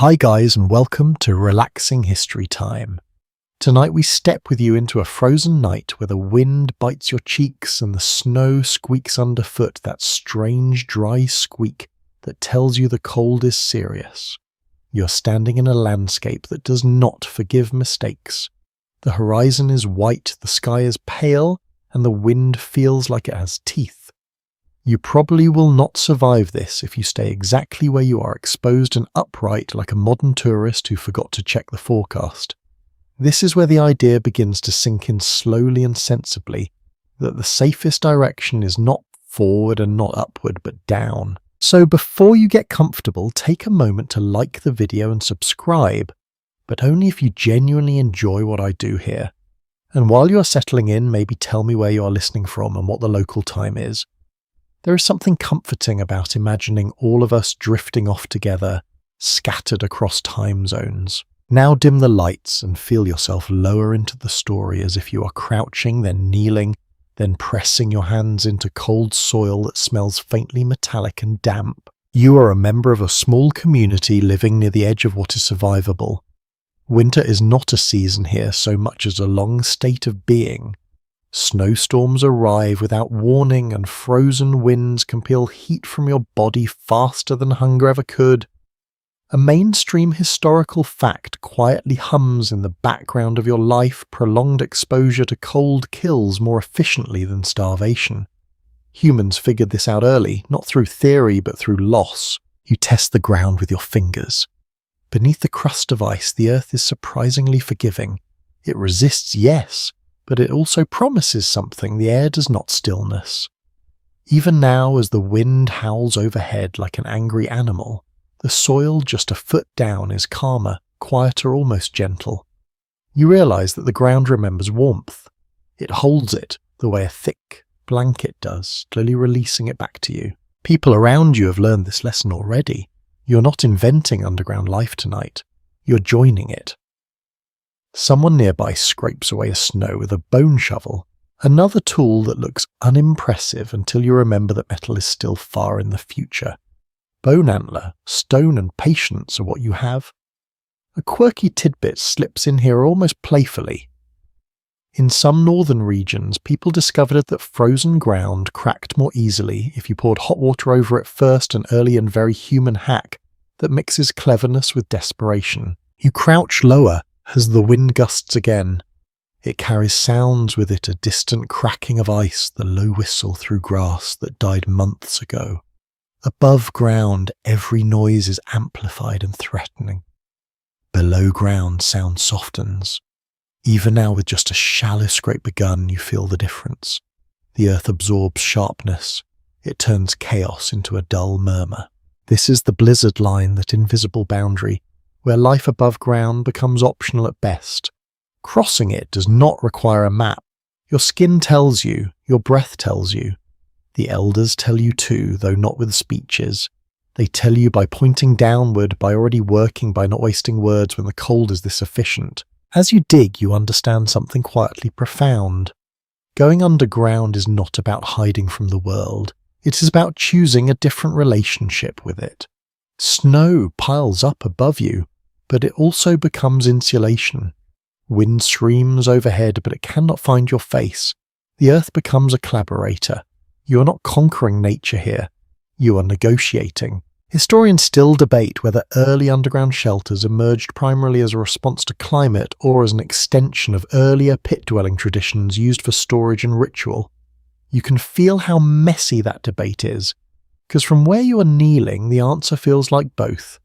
Hi guys, and welcome to Relaxing History Time. Tonight we step with you into a frozen night where the wind bites your cheeks and the snow squeaks underfoot, that strange dry squeak that tells you the cold is serious. You're standing in a landscape that does not forgive mistakes. The horizon is white, the sky is pale, and the wind feels like it has teeth. You probably will not survive this if you stay exactly where you are, exposed and upright like a modern tourist who forgot to check the forecast. This is where the idea begins to sink in slowly and sensibly, that the safest direction is not forward and not upward, but down. So before you get comfortable, take a moment to like the video and subscribe, but only if you genuinely enjoy what I do here. And while you are settling in, maybe tell me where you are listening from and what the local time is. There is something comforting about imagining all of us drifting off together, scattered across time zones. Now dim the lights and feel yourself lower into the story as if you are crouching, then kneeling, then pressing your hands into cold soil that smells faintly metallic and damp. You are a member of a small community living near the edge of what is survivable. Winter is not a season here so much as a long state of being. Snowstorms arrive without warning, and frozen winds can peel heat from your body faster than hunger ever could. A mainstream historical fact quietly hums in the background of your life. Prolonged exposure to cold kills more efficiently than starvation. Humans figured this out early, not through theory but through loss. You test the ground with your fingers. Beneath the crust of ice, the earth is surprisingly forgiving. It resists, yes, but it also promises something. The air does not stillness. Even now, as the wind howls overhead like an angry animal, the soil just a foot down is calmer, quieter, almost gentle. You realize that the ground remembers warmth. It holds it the way a thick blanket does, slowly releasing it back to you. People around you have learned this lesson already. You're not inventing underground life tonight. You're joining it. Someone nearby scrapes away the snow with a bone shovel, another tool that looks unimpressive until you remember that metal is still far in the future. Bone antler, stone and patience are what you have. A quirky tidbit slips in here almost playfully. In some northern regions, people discovered that frozen ground cracked more easily if you poured hot water over it first, an early and very human hack that mixes cleverness with desperation. You crouch lower as the wind gusts again. It carries sounds with it, a distant cracking of ice, the low whistle through grass that died months ago. Above ground, every noise is amplified and threatening. Below ground, sound softens. Even now, with just a shallow scrape begun, you feel the difference. The earth absorbs sharpness. It turns chaos into a dull murmur. This is the blizzard line, that invisible boundary, where life above ground becomes optional at best. Crossing it does not require a map. Your skin tells you, your breath tells you. The elders tell you too, though not with speeches. They tell you by pointing downward, by already working, by not wasting words when the cold is this efficient. As you dig, you understand something quietly profound. Going underground is not about hiding from the world. It is about choosing a different relationship with it. Snow piles up above you, but it also becomes insulation. Wind screams overhead, but it cannot find your face. The earth becomes a collaborator. You are not conquering nature here. You are negotiating. Historians still debate whether early underground shelters emerged primarily as a response to climate or as an extension of earlier pit-dwelling traditions used for storage and ritual. You can feel how messy that debate is, because from where you are kneeling, the answer feels like both.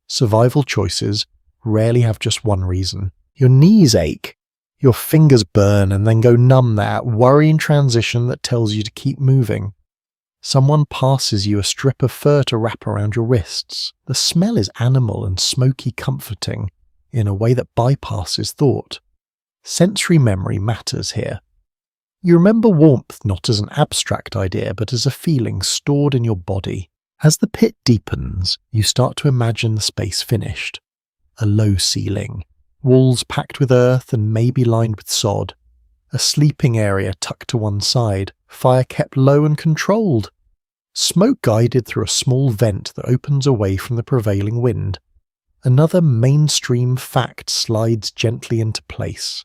Survival choices rarely have just one reason. Your knees ache, your fingers burn and then go numb, that worrying transition that tells you to keep moving. Someone passes you a strip of fur to wrap around your wrists. The smell is animal and smoky comforting in a way that bypasses thought. Sensory memory matters here. You remember warmth not as an abstract idea but as a feeling stored in your body. As the pit deepens, you start to imagine the space finished. A low ceiling, walls packed with earth and maybe lined with sod. A sleeping area tucked to one side, fire kept low and controlled. Smoke guided through a small vent that opens away from the prevailing wind. Another mainstream fact slides gently into place.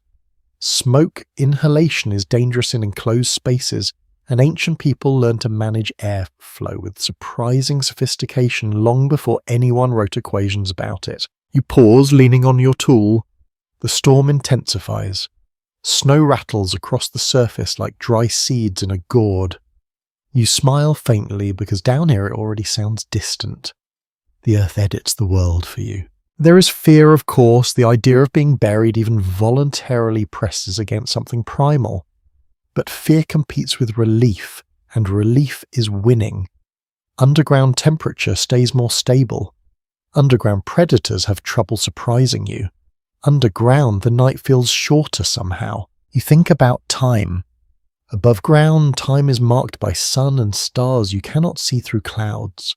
Smoke inhalation is dangerous in enclosed spaces, and ancient people learned to manage airflow with surprising sophistication long before anyone wrote equations about it. You pause, leaning on your tool. The storm intensifies. Snow rattles across the surface like dry seeds in a gourd. You smile faintly because down here it already sounds distant. The earth edits the world for you. There is fear, of course. The idea of being buried even voluntarily presses against something primal. But fear competes with relief, and relief is winning. Underground temperature stays more stable. Underground predators have trouble surprising you. Underground, the night feels shorter somehow. You think about time. Above ground, time is marked by sun and stars you cannot see through clouds.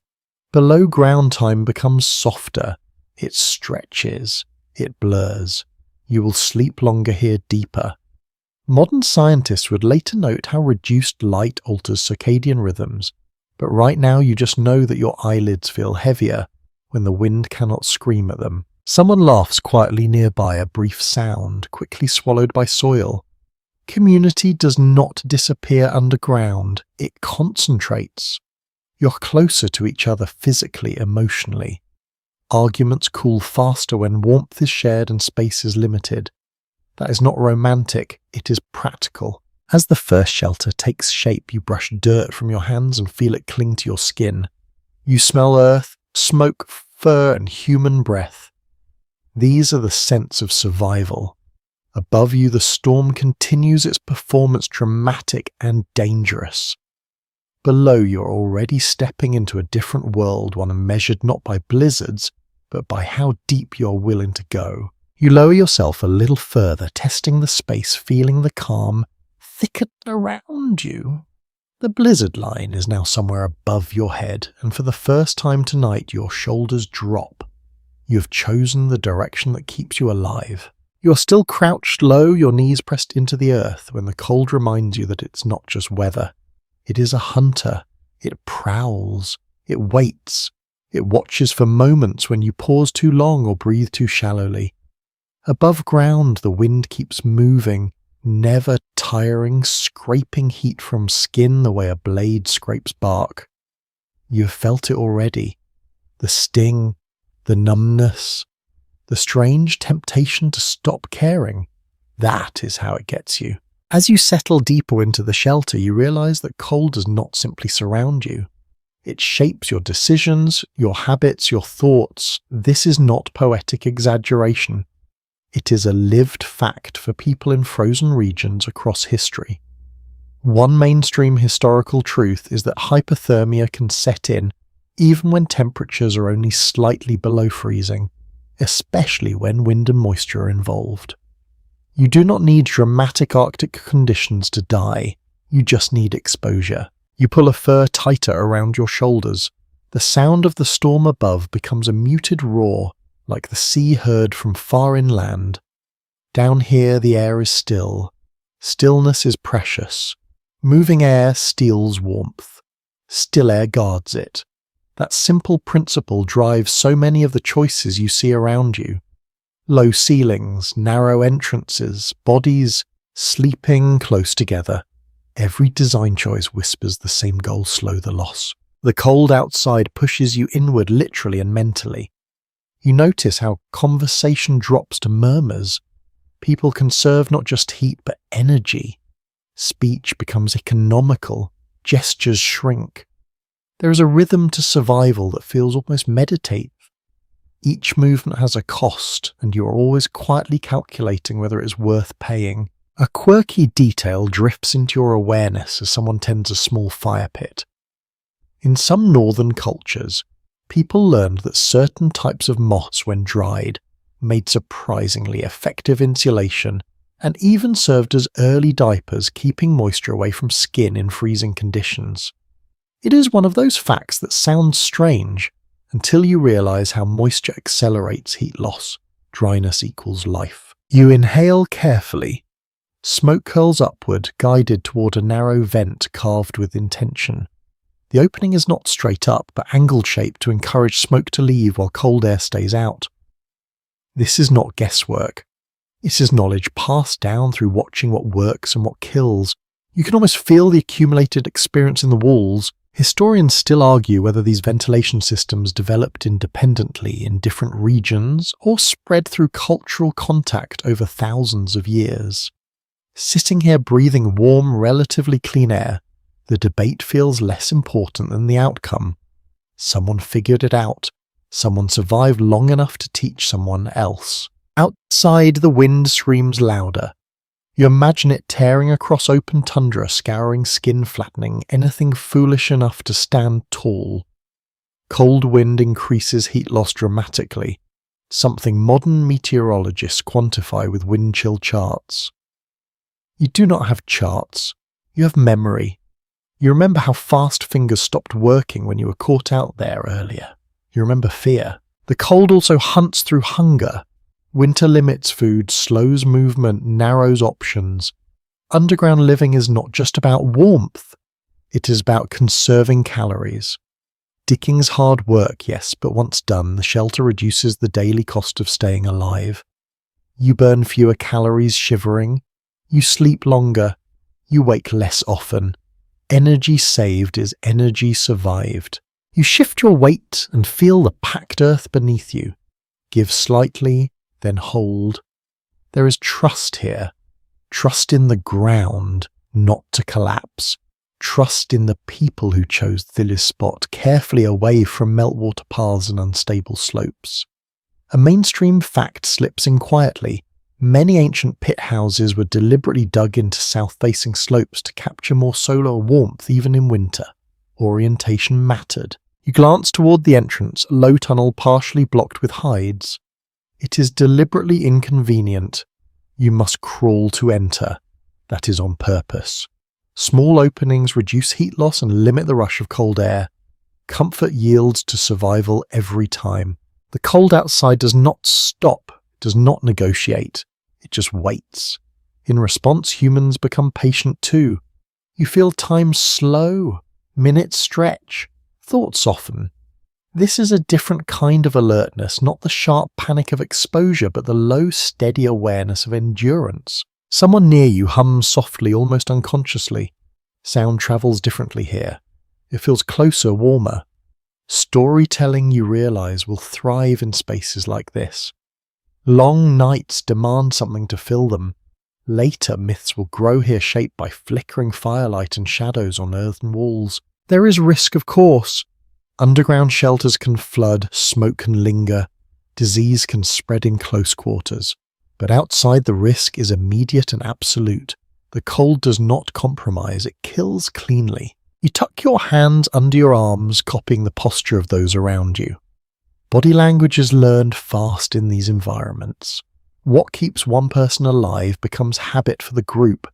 Below ground, time becomes softer. It stretches. It blurs. You will sleep longer here deeper. Modern scientists would later note how reduced light alters circadian rhythms, but right now you just know that your eyelids feel heavier when the wind cannot scream at them. Someone laughs quietly nearby, a brief sound, quickly swallowed by soil. Community does not disappear underground, it concentrates. You're closer to each other physically, emotionally. Arguments cool faster when warmth is shared and space is limited. That is not romantic, it is practical. As the first shelter takes shape, you brush dirt from your hands and feel it cling to your skin. You smell earth, smoke, fur, and human breath. These are the scents of survival. Above you, the storm continues its performance, dramatic and dangerous. Below, you're already stepping into a different world, one measured not by blizzards, but by how deep you're willing to go. You lower yourself a little further, testing the space, feeling the calm thicken around you. The blizzard line is now somewhere above your head, and for the first time tonight, your shoulders drop. You have chosen the direction that keeps you alive. You are still crouched low, your knees pressed into the earth, when the cold reminds you that it's not just weather. It is a hunter. It prowls. It waits. It watches for moments when you pause too long or breathe too shallowly. Above ground, the wind keeps moving, never tiring, scraping heat from skin the way a blade scrapes bark. You have felt it already. The sting, the numbness, the strange temptation to stop caring. That is how it gets you. As you settle deeper into the shelter, you realize that cold does not simply surround you. It shapes your decisions, your habits, your thoughts. This is not poetic exaggeration. It is a lived fact for people in frozen regions across history. One mainstream historical truth is that hypothermia can set in even when temperatures are only slightly below freezing, especially when wind and moisture are involved. You do not need dramatic Arctic conditions to die, you just need exposure. You pull a fur tighter around your shoulders. The sound of the storm above becomes a muted roar, like the sea heard from far inland. Down here the air is still. Stillness is precious. Moving air steals warmth. Still air guards it. That simple principle drives so many of the choices you see around you. Low ceilings, narrow entrances, bodies sleeping close together. Every design choice whispers the same goal: slow the loss. The cold outside pushes you inward literally and mentally. You notice how conversation drops to murmurs. People conserve not just heat but energy. Speech becomes economical. Gestures shrink. There is a rhythm to survival that feels almost meditative. Each movement has a cost, and you are always quietly calculating whether it is worth paying. A quirky detail drifts into your awareness as someone tends a small fire pit. In some northern cultures, people learned that certain types of moss, when dried, made surprisingly effective insulation and even served as early diapers, keeping moisture away from skin in freezing conditions. It is one of those facts that sounds strange until you realize how moisture accelerates heat loss. Dryness equals life. You inhale carefully. Smoke curls upward, guided toward a narrow vent carved with intention. The opening is not straight up, but angle-shaped to encourage smoke to leave while cold air stays out. This is not guesswork. It is knowledge passed down through watching what works and what kills. You can almost feel the accumulated experience in the walls. Historians still argue whether these ventilation systems developed independently in different regions or spread through cultural contact over thousands of years. Sitting here breathing warm, relatively clean air, the debate feels less important than the outcome. Someone figured it out. Someone survived long enough to teach someone else. Outside, the wind screams louder. You imagine it tearing across open tundra, scouring skin, flattening anything foolish enough to stand tall. Cold wind increases heat loss dramatically, something modern meteorologists quantify with wind chill charts. You do not have charts. You have memory. You remember how fast fingers stopped working when you were caught out there earlier. You remember fear. The cold also hunts through hunger. Winter limits food, slows movement, narrows options. Underground living is not just about warmth. It is about conserving calories. Digging's hard work, yes, but once done, the shelter reduces the daily cost of staying alive. You burn fewer calories shivering. You sleep longer. You wake less often. Energy saved is energy survived. You shift your weight and feel the packed earth beneath you. Give slightly, then hold. There is trust here. Trust in the ground, not to collapse. Trust in the people who chose this spot, carefully away from meltwater paths and unstable slopes. A mainstream fact slips in quietly. Many ancient pit houses were deliberately dug into south-facing slopes to capture more solar warmth even in winter. Orientation mattered. You glance toward the entrance, a low tunnel partially blocked with hides. It is deliberately inconvenient. You must crawl to enter. That is on purpose. Small openings reduce heat loss and limit the rush of cold air. Comfort yields to survival every time. The cold outside does not stop, does not negotiate. It just waits. In response, humans become patient too. You feel time slow, minutes stretch, thoughts soften. This is a different kind of alertness, not the sharp panic of exposure, but the low, steady awareness of endurance. Someone near you hums softly, almost unconsciously. Sound travels differently here. It feels closer, warmer. Storytelling, you realize, will thrive in spaces like this. Long nights demand something to fill them. Later, myths will grow here, shaped by flickering firelight and shadows on earthen walls. There is risk, of course. Underground shelters can flood, smoke can linger, disease can spread in close quarters. But outside, the risk is immediate and absolute. The cold does not compromise, it kills cleanly. You tuck your hands under your arms, copying the posture of those around you. Body language is learned fast in these environments. What keeps one person alive becomes habit for the group.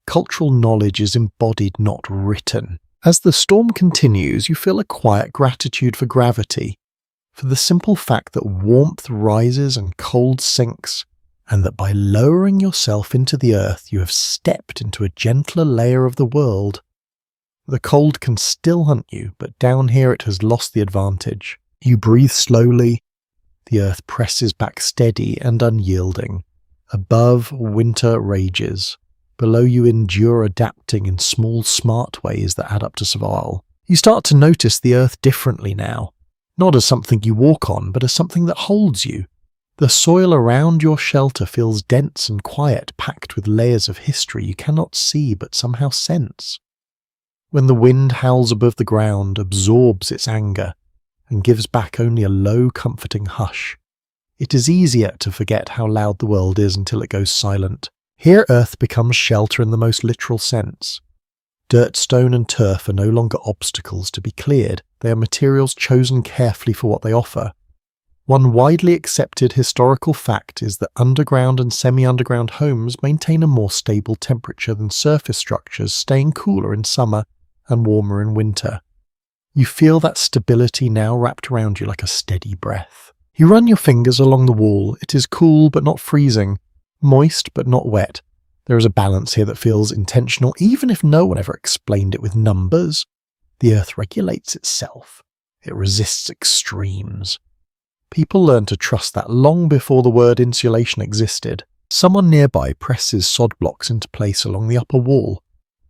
Cultural knowledge is embodied, not written. As the storm continues, you feel a quiet gratitude for gravity, for the simple fact that warmth rises and cold sinks, and that by lowering yourself into the earth you have stepped into a gentler layer of the world. The cold can still hunt you, but down here it has lost the advantage. You breathe slowly. The earth presses back steady and unyielding. Above, winter rages. Below you endure, adapting in small, smart ways that add up to survival. You start to notice the earth differently now. Not as something you walk on, but as something that holds you. The soil around your shelter feels dense and quiet, packed with layers of history you cannot see but somehow sense. When the wind howls above the ground, absorbs its anger, and gives back only a low, comforting hush, it is easier to forget how loud the world is until it goes silent. Here earth becomes shelter in the most literal sense. Dirt, stone and turf are no longer obstacles to be cleared. They are materials chosen carefully for what they offer. One widely accepted historical fact is that underground and semi-underground homes maintain a more stable temperature than surface structures, staying cooler in summer and warmer in winter. You feel that stability now wrapped around you like a steady breath. You run your fingers along the wall. It is cool but not freezing, moist but not wet. There is a balance here that feels intentional, even if no one ever explained it with numbers. The earth regulates itself. It resists extremes. People learn to trust that long before the word insulation existed. Someone nearby presses sod blocks into place along the upper wall.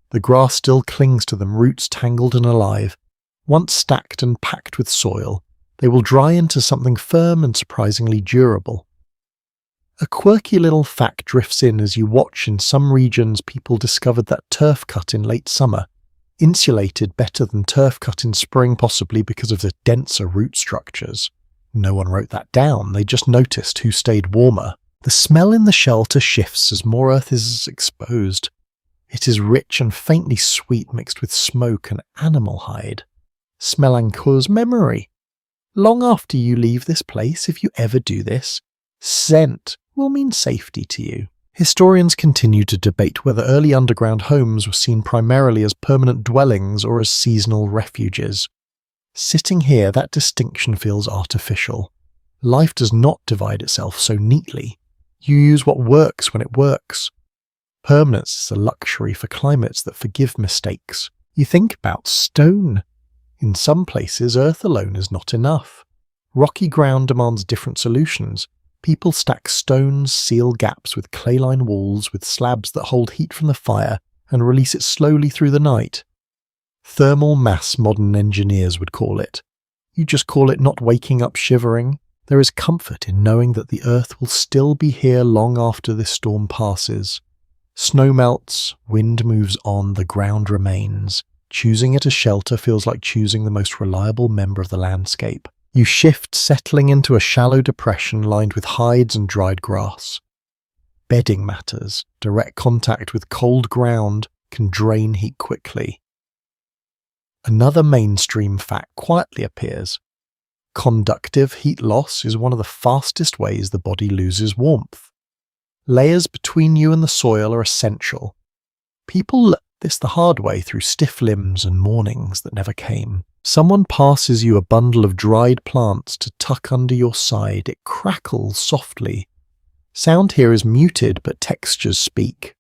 The grass still clings to them, roots tangled and alive. Once stacked and packed with soil, they will dry into something firm and surprisingly durable. A quirky little fact drifts in as you watch. In some regions, people discovered that turf cut in late summer insulated better than turf cut in spring, possibly because of the denser root structures. No one wrote that down, they just noticed who stayed warmer. The smell in the shelter shifts as more earth is exposed. It is rich and faintly sweet, mixed with smoke and animal hide. Smell anchors memory. Long after you leave this place, if you ever do this, scent will mean safety to you. Historians continue to debate whether early underground homes were seen primarily as permanent dwellings or as seasonal refuges. Sitting here, that distinction feels artificial. Life does not divide itself so neatly. You use what works when it works. Permanence is a luxury for climates that forgive mistakes. You think about stone. In some places, earth alone is not enough. Rocky ground demands different solutions. People stack stones, seal gaps with clay-lined walls with slabs that hold heat from the fire and release it slowly through the night. Thermal mass, modern engineers would call it. You just call it not waking up shivering. There is comfort in knowing that the earth will still be here long after this storm passes. Snow melts, wind moves on, the ground remains. Choosing it as shelter feels like choosing the most reliable member of the landscape. You shift, settling into a shallow depression lined with hides and dried grass. Bedding matters. Direct contact with cold ground can drain heat quickly. Another mainstream fact quietly appears. Conductive heat loss is one of the fastest ways the body loses warmth. Layers between you and the soil are essential. People learn this the hard way through stiff limbs and mornings that never came. Someone passes you a bundle of dried plants to tuck under your side. It crackles softly. Sound here is muted, but textures speak.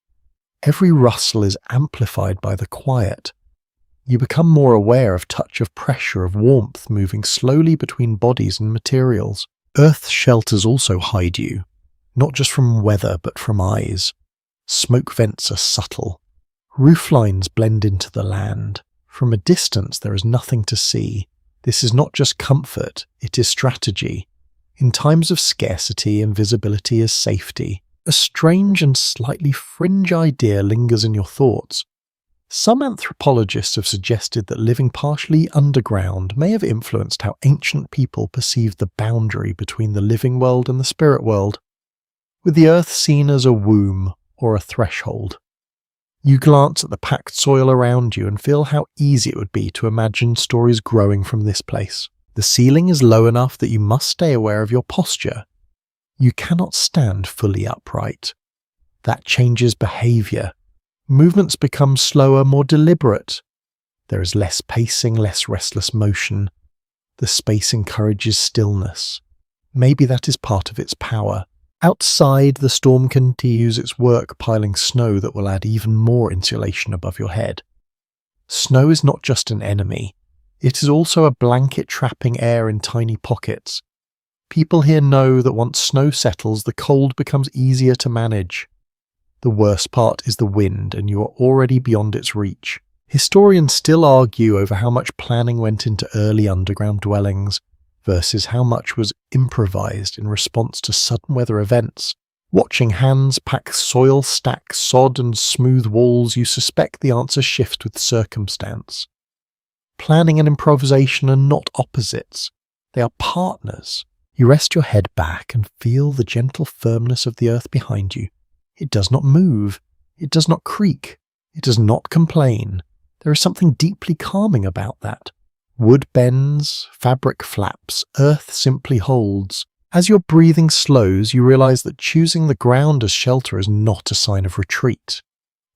Every rustle is amplified by the quiet. You become more aware of touch, of pressure, of warmth moving slowly between bodies and materials. Earth's shelters also hide you, not just from weather but from eyes. Smoke vents are subtle. Roof lines blend into the land. From a distance there is nothing to see. This is not just comfort, it is strategy. In times of scarcity, invisibility is safety. A strange and slightly fringe idea lingers in your thoughts. Some anthropologists have suggested that living partially underground may have influenced how ancient people perceived the boundary between the living world and the spirit world, with the earth seen as a womb or a threshold. You glance at the packed soil around you and feel how easy it would be to imagine stories growing from this place. The ceiling is low enough that you must stay aware of your posture. You cannot stand fully upright. That changes behavior. Movements become slower, more deliberate. There is less pacing, less restless motion. The space encourages stillness. Maybe that is part of its power. Outside, the storm continues its work, piling snow that will add even more insulation above your head. Snow is not just an enemy. It is also a blanket trapping air in tiny pockets. People here know that once snow settles, the cold becomes easier to manage. The worst part is the wind, and you are already beyond its reach. Historians still argue over how much planning went into early underground dwellings versus how much was improvised in response to sudden weather events. Watching hands pack soil, stack sod and smooth walls, you suspect the answer shifts with circumstance. Planning and improvisation are not opposites. They are partners. You rest your head back and feel the gentle firmness of the earth behind you. It does not move. It does not creak. It does not complain. There is something deeply calming about that. Wood bends, fabric flaps, earth simply holds. As your breathing slows, you realize that choosing the ground as shelter is not a sign of retreat.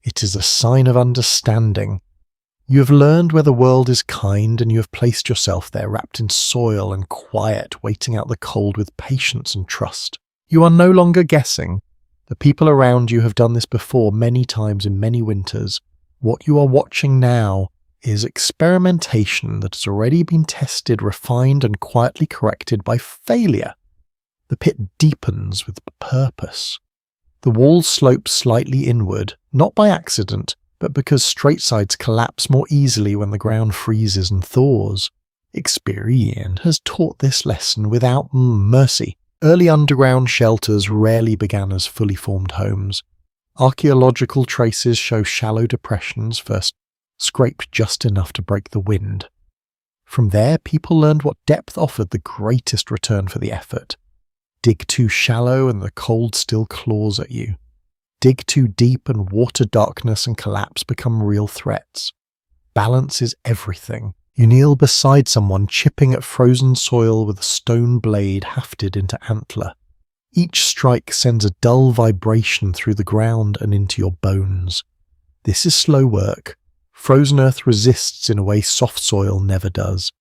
It is a sign of understanding. You have learned where the world is kind, and you have placed yourself there, wrapped in soil and quiet, waiting out the cold with patience and trust. You are no longer guessing. The people around you have done this before many times in many winters. What you are watching now is experimentation that has already been tested, refined, and quietly corrected by failure. The pit deepens with purpose. The walls slope slightly inward, not by accident, but because straight sides collapse more easily when the ground freezes and thaws. Experience has taught this lesson without mercy. Early underground shelters rarely began as fully formed homes. Archaeological traces show shallow depressions first scraped just enough to break the wind. From there, people learned what depth offered the greatest return for the effort. Dig too shallow and the cold still claws at you. Dig too deep and water darkness and collapse become real threats. Balance is everything. You kneel beside someone chipping at frozen soil with a stone blade hafted into antler. Each strike sends a dull vibration through the ground and into your bones. This is slow work. Frozen earth resists in a way soft soil never does.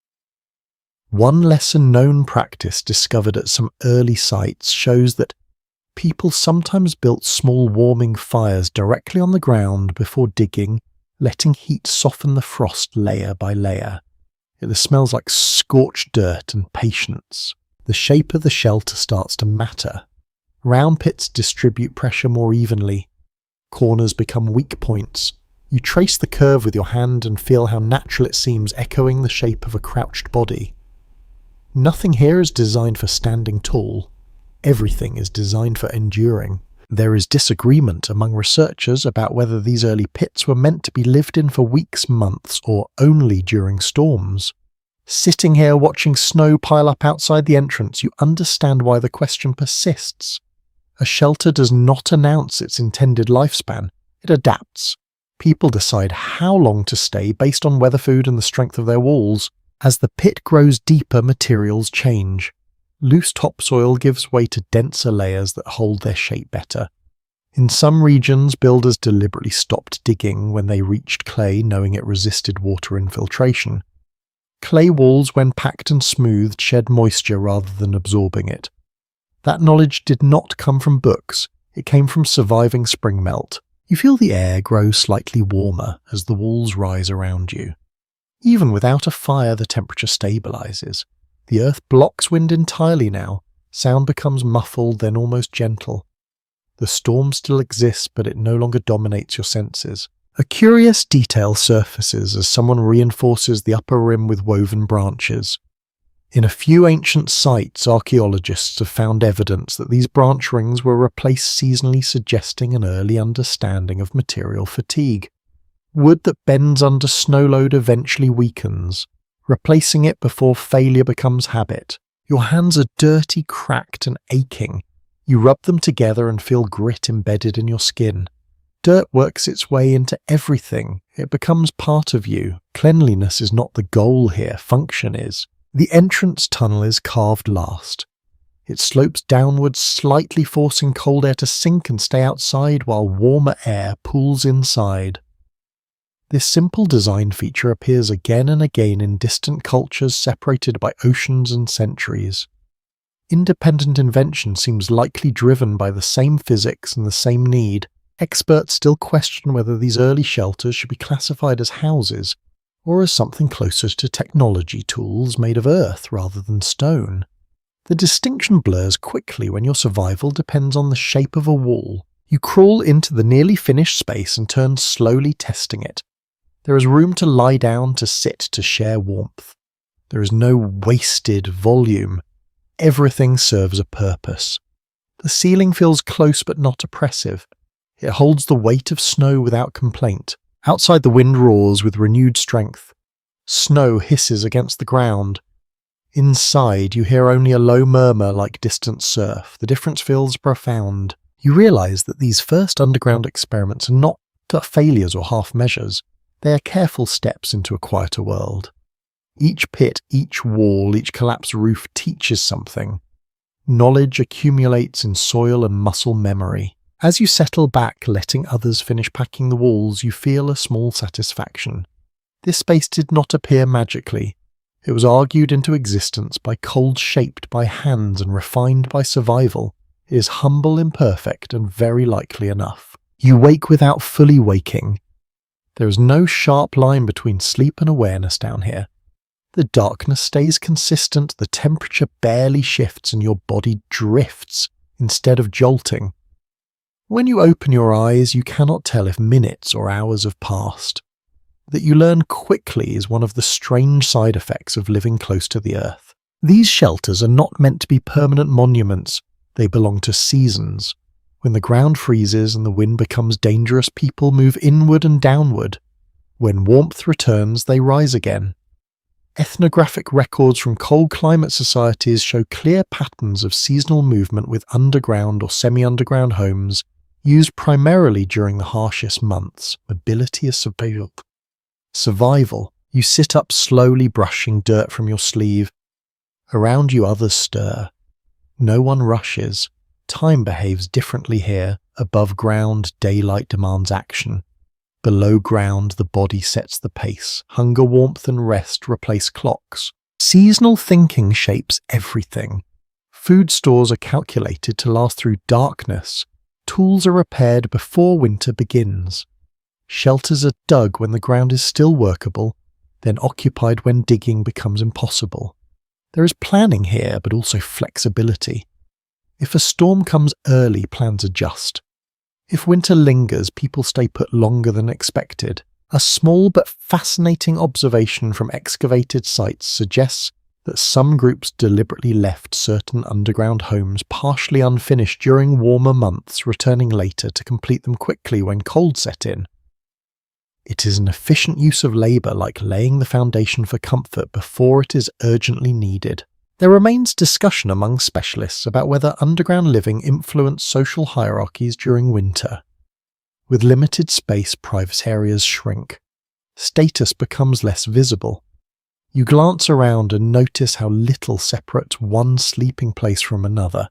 One lesser-known practice discovered at some early sites shows that people sometimes built small warming fires directly on the ground before digging, letting heat soften the frost layer by layer. It smells like scorched dirt and patience. The shape of the shelter starts to matter. Round pits distribute pressure more evenly. Corners become weak points. You trace the curve with your hand and feel how natural it seems, echoing the shape of a crouched body. Nothing here is designed for standing tall. Everything is designed for enduring. There is disagreement among researchers about whether these early pits were meant to be lived in for weeks, months, or only during storms. Sitting here watching snow pile up outside the entrance, you understand why the question persists. A shelter does not announce its intended lifespan. It adapts. People decide how long to stay based on weather food and the strength of their walls. As the pit grows deeper, materials change. Loose topsoil gives way to denser layers that hold their shape better. In some regions, builders deliberately stopped digging when they reached clay, knowing it resisted water infiltration. Clay walls, when packed and smoothed, shed moisture rather than absorbing it. That knowledge did not come from books, it came from surviving spring melt. You feel the air grow slightly warmer as the walls rise around you. Even without a fire, the temperature stabilizes. The earth blocks wind entirely now. Sound becomes muffled, then almost gentle. The storm still exists, but it no longer dominates your senses. A curious detail surfaces as someone reinforces the upper rim with woven branches. In a few ancient sites, archaeologists have found evidence that these branch rings were replaced seasonally, suggesting an early understanding of material fatigue. Wood that bends under snow load eventually weakens, replacing it before failure becomes habit. Your hands are dirty, cracked, and aching. You rub them together and feel grit embedded in your skin. Dirt works its way into everything. It becomes part of you. Cleanliness is not the goal here, function is. The entrance tunnel is carved last. It slopes downwards, slightly forcing cold air to sink and stay outside while warmer air pools inside. This simple design feature appears again and again in distant cultures separated by oceans and centuries. Independent invention seems likely driven by the same physics and the same need. Experts still question whether these early shelters should be classified as houses, or as something closer to technology tools made of earth rather than stone. The distinction blurs quickly when your survival depends on the shape of a wall. You crawl into the nearly finished space and turn slowly, testing it. There is room to lie down, to sit, to share warmth. There is no wasted volume. Everything serves a purpose. The ceiling feels close but not oppressive. It holds the weight of snow without complaint. Outside, the wind roars with renewed strength. Snow hisses against the ground. Inside, you hear only a low murmur like distant surf. The difference feels profound. You realize that these first underground experiments are not failures or half measures. They are careful steps into a quieter world. Each pit, each wall, each collapsed roof teaches something. Knowledge accumulates in soil and muscle memory. As you settle back, letting others finish packing the walls, you feel a small satisfaction. This space did not appear magically. It was argued into existence by cold shaped by hands and refined by survival. It is humble, imperfect, and very likely enough. You wake without fully waking. There is no sharp line between sleep and awareness down here. The darkness stays consistent, the temperature barely shifts, and your body drifts instead of jolting. When you open your eyes, you cannot tell if minutes or hours have passed. That you learn quickly is one of the strange side effects of living close to the earth. These shelters are not meant to be permanent monuments, they belong to seasons. When the ground freezes and the wind becomes dangerous, people move inward and downward. When warmth returns, they rise again. Ethnographic records from cold climate societies show clear patterns of seasonal movement with underground or semi-underground homes used primarily during the harshest months. Mobility is survival. You sit up slowly, brushing dirt from your sleeve. Around you others stir. No one rushes. Time behaves differently here. Above ground, daylight demands action. Below ground, the body sets the pace. Hunger, warmth, and rest replace clocks. Seasonal thinking shapes everything. Food stores are calculated to last through darkness. Tools are repaired before winter begins. Shelters are dug when the ground is still workable, then occupied when digging becomes impossible. There is planning here, but also flexibility. If a storm comes early, plans adjust. If winter lingers, people stay put longer than expected. A small but fascinating observation from excavated sites suggests that some groups deliberately left certain underground homes partially unfinished during warmer months, returning later to complete them quickly when cold set in. It is an efficient use of labour, like laying the foundation for comfort before it is urgently needed. There remains discussion among specialists about whether underground living influenced social hierarchies during winter. With limited space, private areas shrink. Status becomes less visible. You glance around and notice how little separates one sleeping place from another.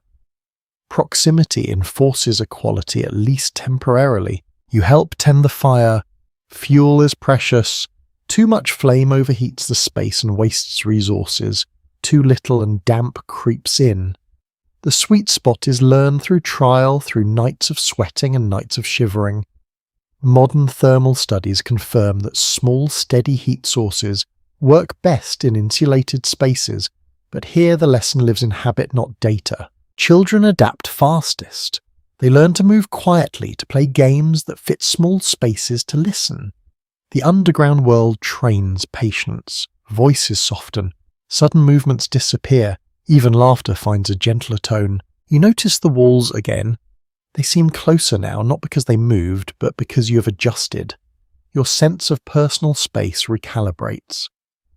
Proximity enforces equality, at least temporarily. You help tend the fire. Fuel is precious. Too much flame overheats the space and wastes resources. Too little and damp creeps in. The sweet spot is learned through trial, through nights of sweating and nights of shivering. Modern thermal studies confirm that small, steady heat sources work best in insulated spaces, but here the lesson lives in habit, not data. Children adapt fastest. They learn to move quietly, to play games that fit small spaces, to listen. The underground world trains patience. Voices soften. Sudden movements disappear. Even laughter finds a gentler tone. You notice the walls again. They seem closer now, not because they moved, but because you have adjusted. Your sense of personal space recalibrates.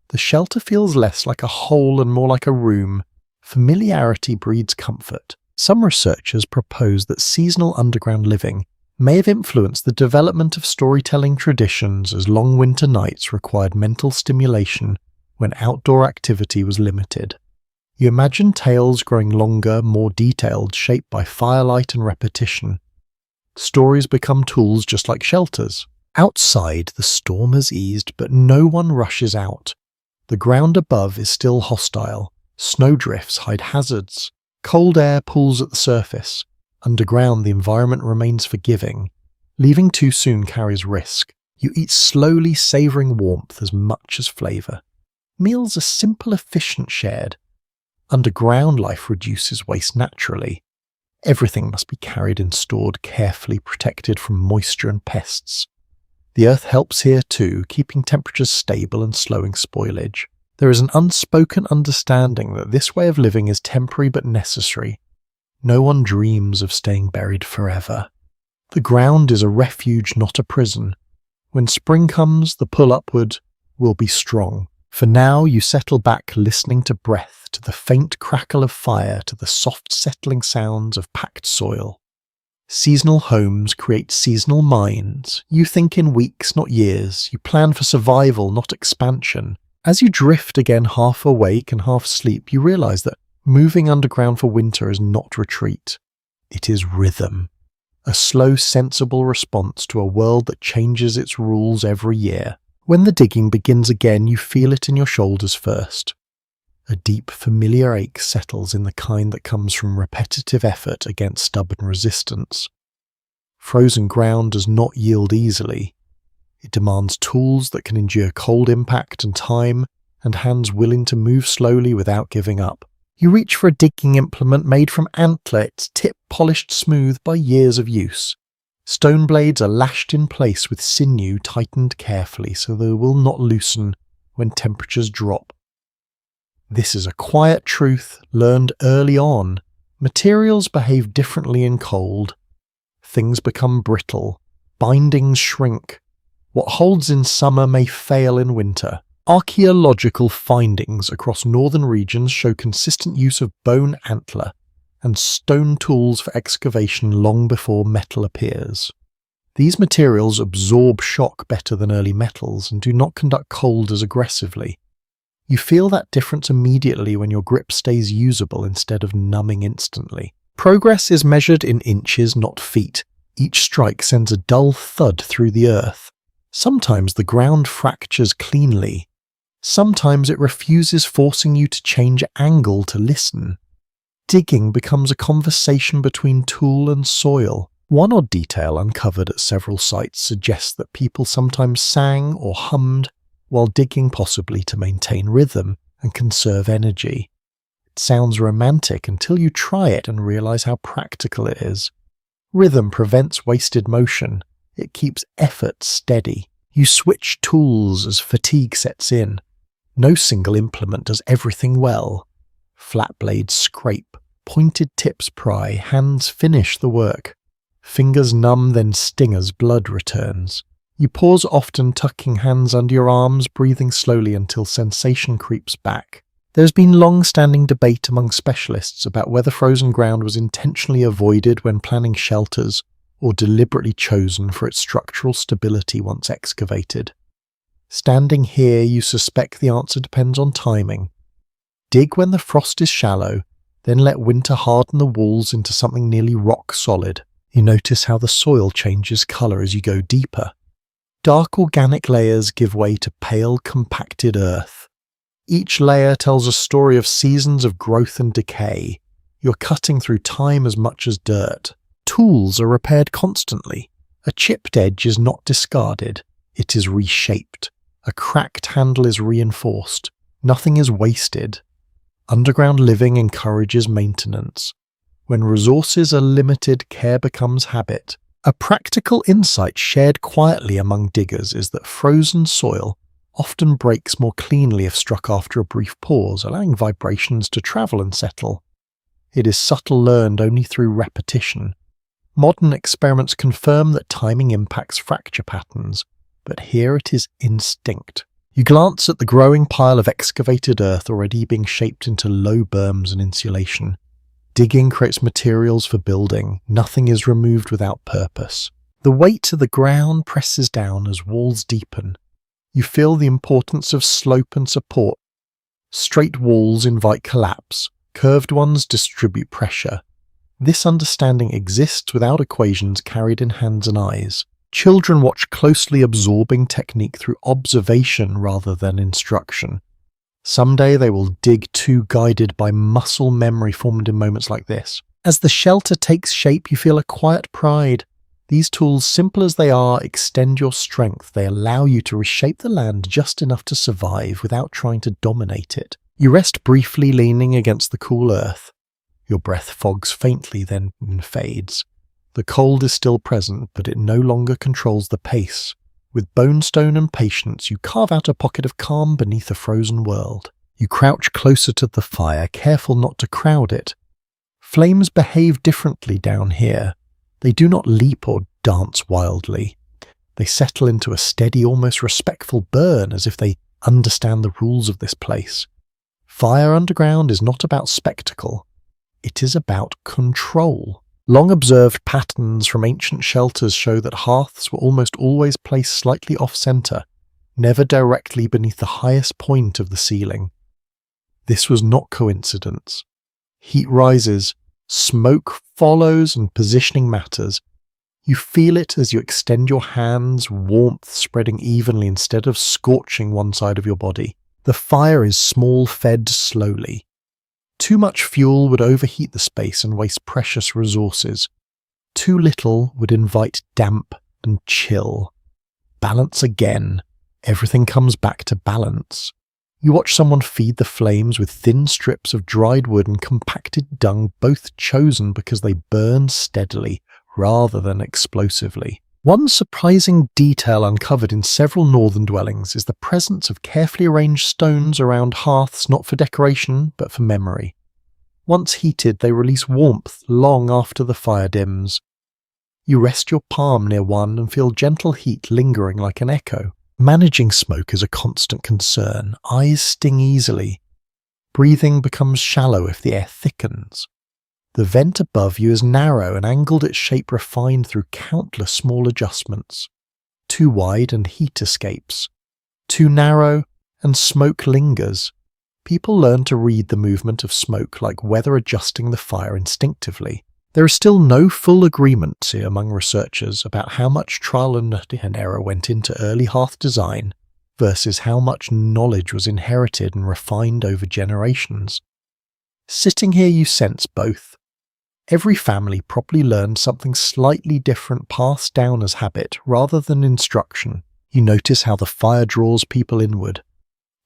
The shelter feels less like a hole and more like a room. Familiarity breeds comfort. Some researchers propose that seasonal underground living may have influenced the development of storytelling traditions, as long winter nights required mental stimulation when outdoor activity was limited. You imagine tales growing longer, more detailed, shaped by firelight and repetition. Stories become tools just like shelters. Outside, the storm has eased, but no one rushes out. The ground above is still hostile. Snowdrifts hide hazards. Cold air pulls at the surface. Underground, the environment remains forgiving. Leaving too soon carries risk. You eat slowly, savouring warmth as much as flavour. Meals are simple, efficient, shared. Underground life reduces waste naturally. Everything must be carried and stored carefully, protected from moisture and pests. The earth helps here too, keeping temperatures stable and slowing spoilage. There is an unspoken understanding that this way of living is temporary but necessary. No one dreams of staying buried forever. The ground is a refuge, not a prison. When spring comes, the pull upward will be strong. For now, you settle back, listening to breath, to the faint crackle of fire, to the soft settling sounds of packed soil. Seasonal homes create seasonal minds. You think in weeks, not years. You plan for survival, not expansion. As you drift again, half awake and half asleep, you realize that moving underground for winter is not retreat. It is rhythm. A slow, sensible response to a world that changes its rules every year. When the digging begins again, you feel it in your shoulders first. A deep, familiar ache settles, in the kind that comes from repetitive effort against stubborn resistance. Frozen ground does not yield easily. It demands tools that can endure cold impact and time and hands willing to move slowly without giving up. You reach for a digging implement made from antler, its tip polished smooth by years of use. Stone blades are lashed in place with sinew tightened carefully so they will not loosen when temperatures drop. This is a quiet truth learned early on. Materials behave differently in cold. Things become brittle. Bindings shrink. What holds in summer may fail in winter. Archaeological findings across northern regions show consistent use of bone antler and stone tools for excavation long before metal appears. These materials absorb shock better than early metals and do not conduct cold as aggressively. You feel that difference immediately when your grip stays usable instead of numbing instantly. Progress is measured in inches, not feet. Each strike sends a dull thud through the earth. Sometimes the ground fractures cleanly. Sometimes it refuses, forcing you to change angle to listen. Digging becomes a conversation between tool and soil. One odd detail uncovered at several sites suggests that people sometimes sang or hummed while digging, possibly to maintain rhythm and conserve energy. It sounds romantic until you try it and realize how practical it is. Rhythm prevents wasted motion. It keeps effort steady. You switch tools as fatigue sets in. No single implement does everything well. Flat blades scrape, pointed tips pry, hands finish the work. Fingers numb, then sting as blood returns. You pause often, tucking hands under your arms, breathing slowly until sensation creeps back. There's been long-standing debate among specialists about whether frozen ground was intentionally avoided when planning shelters or deliberately chosen for its structural stability once excavated. Standing here, you suspect the answer depends on timing. Dig when the frost is shallow, then let winter harden the walls into something nearly rock solid. You notice how the soil changes colour as you go deeper. Dark organic layers give way to pale, compacted earth. Each layer tells a story of seasons of growth and decay. You're cutting through time as much as dirt. Tools are repaired constantly. A chipped edge is not discarded. It is reshaped. A cracked handle is reinforced. Nothing is wasted. Underground living encourages maintenance. When resources are limited, care becomes habit. A practical insight shared quietly among diggers is that frozen soil often breaks more cleanly if struck after a brief pause, allowing vibrations to travel and settle. It is subtle, learned only through repetition. Modern experiments confirm that timing impacts fracture patterns, but here it is instinct. You glance at the growing pile of excavated earth already being shaped into low berms and insulation. Digging creates materials for building. Nothing is removed without purpose. The weight of the ground presses down as walls deepen. You feel the importance of slope and support. Straight walls invite collapse. Curved ones distribute pressure. This understanding exists without equations carried in hands and eyes. Children watch closely, absorbing technique through observation rather than instruction. Someday they will dig too, guided by muscle memory formed in moments like this. As the shelter takes shape, you feel a quiet pride. These tools, simple as they are, extend your strength. They allow you to reshape the land just enough to survive without trying to dominate it. You rest briefly, leaning against the cool earth. Your breath fogs faintly, then fades. The cold is still present, but it no longer controls the pace. With bonestone and patience, you carve out a pocket of calm beneath a frozen world. You crouch closer to the fire, careful not to crowd it. Flames behave differently down here. They do not leap or dance wildly. They settle into a steady, almost respectful burn, as if they understand the rules of this place. Fire underground is not about spectacle. It is about control. Long-observed patterns from ancient shelters show that hearths were almost always placed slightly off-center, never directly beneath the highest point of the ceiling. This was not coincidence. Heat rises, smoke follows, and positioning matters. You feel it as you extend your hands, warmth spreading evenly instead of scorching one side of your body. The fire is small, fed slowly. Too much fuel would overheat the space and waste precious resources. Too little would invite damp and chill. Balance again. Everything comes back to balance. You watch someone feed the flames with thin strips of dried wood and compacted dung, both chosen because they burn steadily rather than explosively. One surprising detail uncovered in several northern dwellings is the presence of carefully arranged stones around hearths, not for decoration but for memory. Once heated, they release warmth long after the fire dims. You rest your palm near one and feel gentle heat lingering like an echo. Managing smoke is a constant concern. Eyes sting easily. Breathing becomes shallow if the air thickens. The vent above you is narrow and angled, its shape refined through countless small adjustments. Too wide and heat escapes. Too narrow and smoke lingers. People learn to read the movement of smoke like weather adjusting the fire instinctively. There is still no full agreement here among researchers about how much trial and error went into early hearth design versus how much knowledge was inherited and refined over generations. Sitting here, you sense both. Every family probably learned something slightly different passed down as habit rather than instruction. You notice how the fire draws people inward.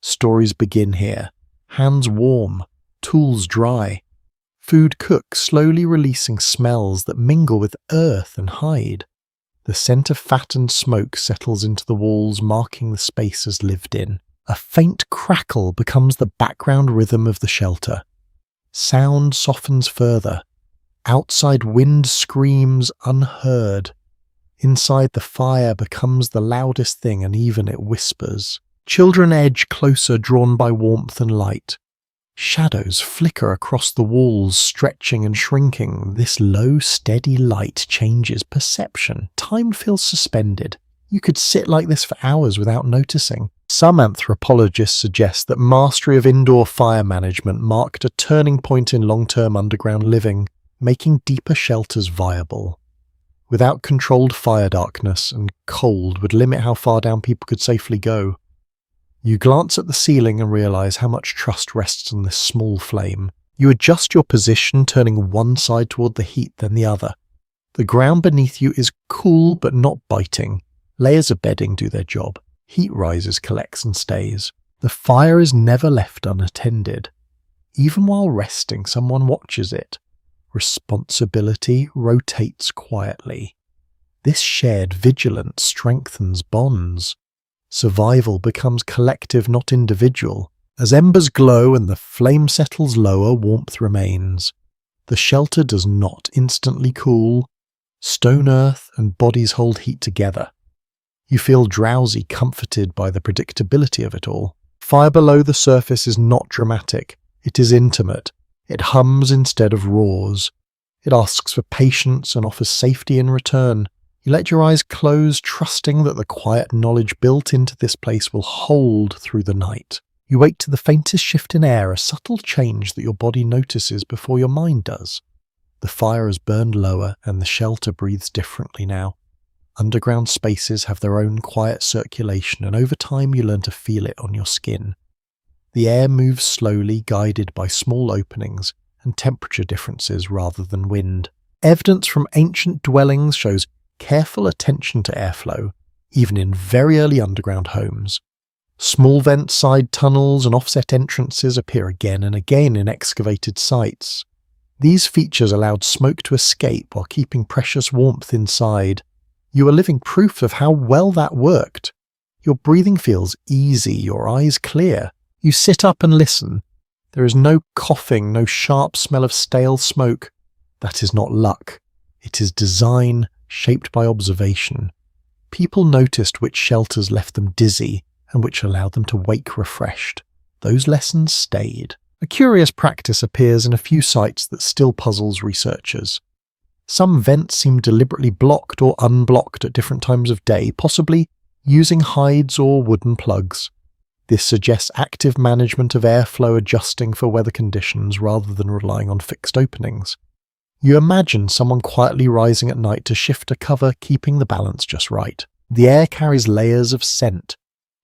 Stories begin here. Hands warm, tools dry. Food cooks, slowly releasing smells that mingle with earth and hide. The scent of fat and smoke settles into the walls, marking the space as lived in. A faint crackle becomes the background rhythm of the shelter. Sound softens further. Outside wind screams unheard. Inside the fire becomes the loudest thing, and even it whispers. Children edge closer, drawn by warmth and light. Shadows flicker across the walls, stretching and shrinking. This low, steady light changes perception. Time feels suspended. You could sit like this for hours without noticing. Some anthropologists suggest that mastery of indoor fire management marked a turning point in long-term underground living, making deeper shelters viable. Without controlled fire, darkness and cold would limit how far down people could safely go. You glance at the ceiling and realize how much trust rests on this small flame. You adjust your position, turning one side toward the heat, then the other. The ground beneath you is cool but not biting. Layers of bedding do their job. Heat rises, collects and stays. The fire is never left unattended. Even while resting, someone watches it. Responsibility rotates quietly. This shared vigilance strengthens bonds. Survival becomes collective, not individual. As embers glow and the flame settles lower, warmth remains. The shelter does not instantly cool. Stone earth and bodies hold heat together. You feel drowsy, comforted by the predictability of it all. Fire below the surface is not dramatic. It is intimate. It hums instead of roars. It asks for patience and offers safety in return. You let your eyes close, trusting that the quiet knowledge built into this place will hold through the night. You wait to the faintest shift in air, a subtle change that your body notices before your mind does. The fire has burned lower and the shelter breathes differently now. Underground spaces have their own quiet circulation, and over time you learn to feel it on your skin. The air moves slowly, guided by small openings and temperature differences rather than wind. Evidence from ancient dwellings shows careful attention to airflow, even in very early underground homes. Small vent side tunnels and offset entrances appear again and again in excavated sites. These features allowed smoke to escape while keeping precious warmth inside. You are living proof of how well that worked. Your breathing feels easy, your eyes clear. You sit up and listen. There is no coughing, no sharp smell of stale smoke. That is not luck. It is design, shaped by observation. People noticed which shelters left them dizzy and which allowed them to wake refreshed. Those lessons stayed. A curious practice appears in a few sites that still puzzles researchers. Some vents seem deliberately blocked or unblocked at different times of day, possibly using hides or wooden plugs. This suggests active management of airflow, adjusting for weather conditions rather than relying on fixed openings. You imagine someone quietly rising at night to shift a cover, keeping the balance just right. The air carries layers of scent.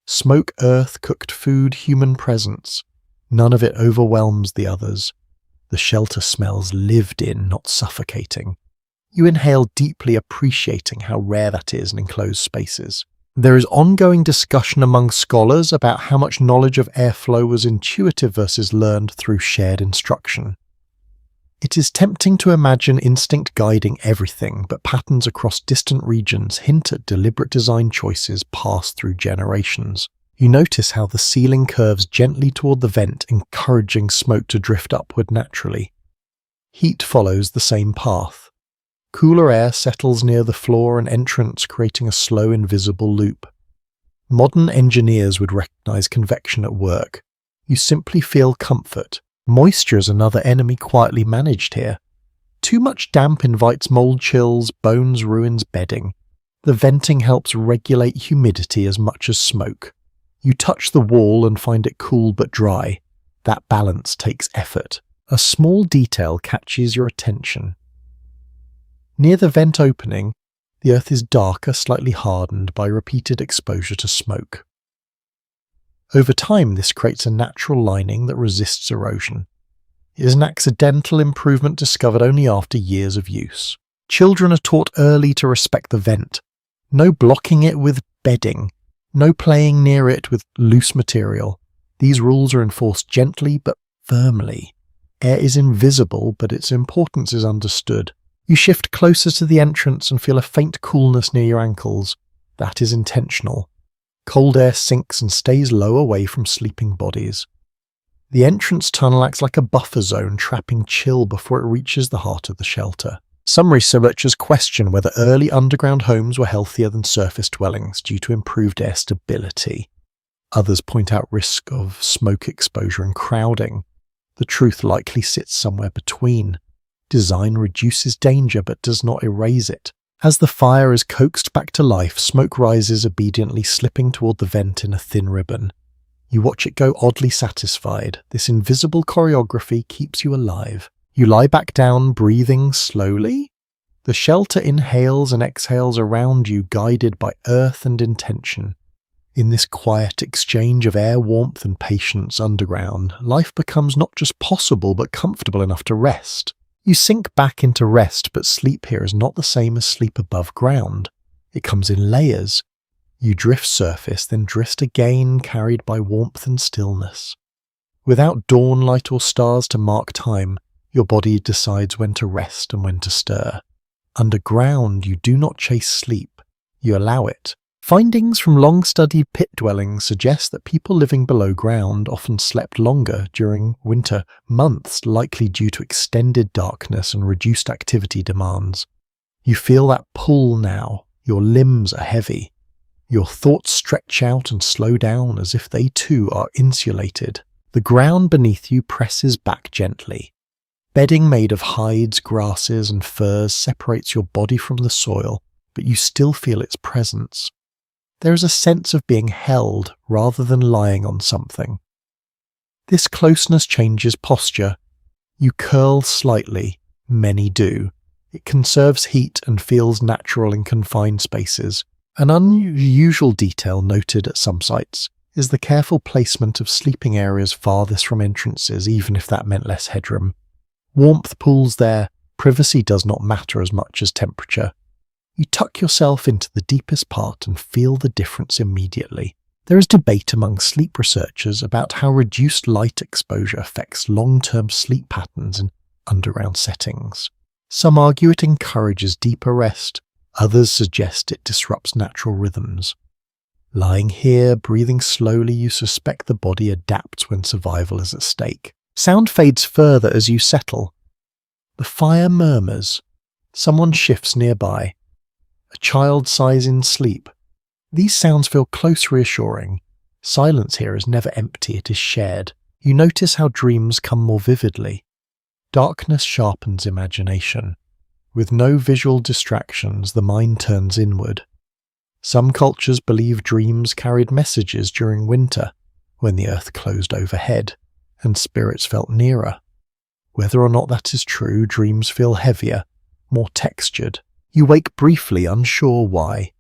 Smoke, earth, cooked food, human presence. None of it overwhelms the others. The shelter smells lived in, not suffocating. You inhale deeply, appreciating how rare that is in enclosed spaces. There is ongoing discussion among scholars about how much knowledge of airflow was intuitive versus learned through shared instruction. It is tempting to imagine instinct guiding everything, but patterns across distant regions hint at deliberate design choices passed through generations. You notice how the ceiling curves gently toward the vent, encouraging smoke to drift upward naturally. Heat follows the same path. Cooler air settles near the floor and entrance, creating a slow, invisible loop. Modern engineers would recognize convection at work. You simply feel comfort. Moisture is another enemy quietly managed here. Too much damp invites mold chills, bones ruins bedding. The venting helps regulate humidity as much as smoke. You touch the wall and find it cool but dry. That balance takes effort. A small detail catches your attention. Near the vent opening, the earth is darker, slightly hardened by repeated exposure to smoke. Over time, this creates a natural lining that resists erosion. It is an accidental improvement discovered only after years of use. Children are taught early to respect the vent. No blocking it with bedding. No playing near it with loose material. These rules are enforced gently but firmly. Air is invisible, but its importance is understood. You shift closer to the entrance and feel a faint coolness near your ankles. That is intentional. Cold air sinks and stays low away from sleeping bodies. The entrance tunnel acts like a buffer zone, trapping chill before it reaches the heart of the shelter. Some researchers question whether early underground homes were healthier than surface dwellings due to improved air stability. Others point out risk of smoke exposure and crowding. The truth likely sits somewhere between. Design reduces danger but does not erase it. As the fire is coaxed back to life, smoke rises obediently, slipping toward the vent in a thin ribbon. You watch it go, oddly satisfied. This invisible choreography keeps you alive. You lie back down, breathing slowly. The shelter inhales and exhales around you, guided by earth and intention. In this quiet exchange of air, warmth, and patience underground, life becomes not just possible but comfortable enough to rest. You sink back into rest, but sleep here is not the same as sleep above ground. It comes in layers. You drift surface, then drift again, carried by warmth and stillness. Without dawn light or stars to mark time, your body decides when to rest and when to stir. Underground, you do not chase sleep. You allow it. Findings from long-studied pit dwellings suggest that people living below ground often slept longer during winter months, likely due to extended darkness and reduced activity demands. You feel that pull now. Your limbs are heavy. Your thoughts stretch out and slow down as if they too are insulated. The ground beneath you presses back gently. Bedding made of hides, grasses, and furs separates your body from the soil, but you still feel its presence. There is a sense of being held rather than lying on something. This closeness changes posture. You curl slightly. Many do. It conserves heat and feels natural in confined spaces. An unusual detail noted at some sites is the careful placement of sleeping areas farthest from entrances, even if that meant less headroom. Warmth pools there. Privacy does not matter as much as temperature. You tuck yourself into the deepest part and feel the difference immediately. There is debate among sleep researchers about how reduced light exposure affects long-term sleep patterns in underground settings. Some argue it encourages deeper rest. Others suggest it disrupts natural rhythms. Lying here, breathing slowly, you suspect the body adapts when survival is at stake. Sound fades further as you settle. The fire murmurs. Someone shifts nearby. A child sighs in sleep. These sounds feel close, reassuring. Silence here is never empty, it is shared. You notice how dreams come more vividly. Darkness sharpens imagination. With no visual distractions, the mind turns inward. Some cultures believe dreams carried messages during winter, when the earth closed overhead, and spirits felt nearer. Whether or not that is true, dreams feel heavier, more textured. You wake briefly, unsure why.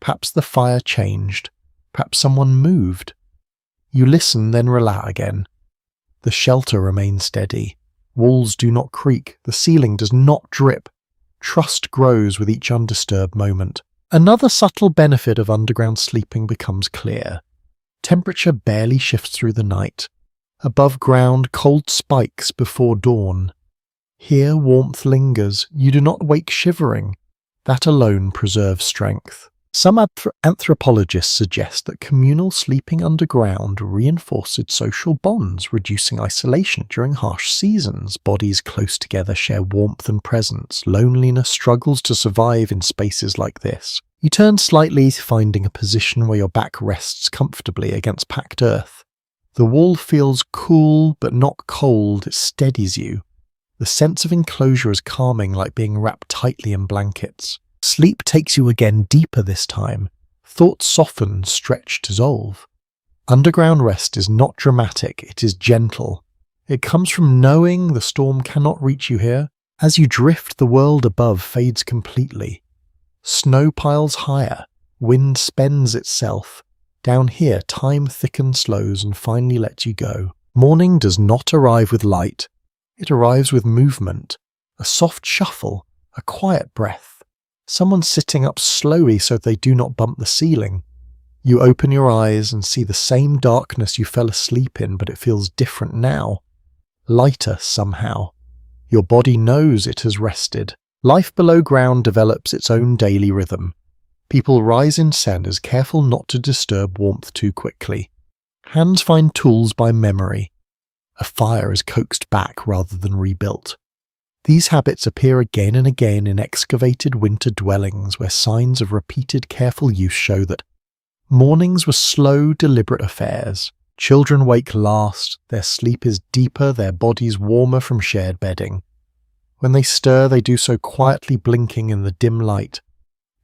Perhaps the fire changed. Perhaps someone moved. You listen, then relax again. The shelter remains steady. Walls do not creak. The ceiling does not drip. Trust grows with each undisturbed moment. Another subtle benefit of underground sleeping becomes clear. Temperature barely shifts through the night. Above ground, cold spikes before dawn. Here warmth lingers, you do not wake shivering. That alone preserves strength. Some anthropologists suggest that communal sleeping underground reinforced social bonds, reducing isolation during harsh seasons. Bodies close together share warmth and presence. Loneliness struggles to survive in spaces like this. You turn slightly, finding a position where your back rests comfortably against packed earth. The wall feels cool but not cold, it steadies you. The sense of enclosure is calming, like being wrapped tightly in blankets. Sleep takes you again deeper this time. Thoughts soften, stretch, dissolve. Underground rest is not dramatic, it is gentle. It comes from knowing the storm cannot reach you here. As you drift, the world above fades completely. Snow piles higher, wind spends itself. Down here, time thickens, slows, and finally lets you go. Morning does not arrive with light. It arrives with movement, a soft shuffle, a quiet breath. Someone sitting up slowly so they do not bump the ceiling. You open your eyes and see the same darkness you fell asleep in, but it feels different now. Lighter somehow. Your body knows it has rested. Life below ground develops its own daily rhythm. People rise in centers, careful not to disturb warmth too quickly. Hands find tools by memory. A fire is coaxed back rather than rebuilt. These habits appear again and again in excavated winter dwellings where signs of repeated careful use show that mornings were slow, deliberate affairs. Children wake last, their sleep is deeper, their bodies warmer from shared bedding. When they stir, they do so quietly, blinking in the dim light.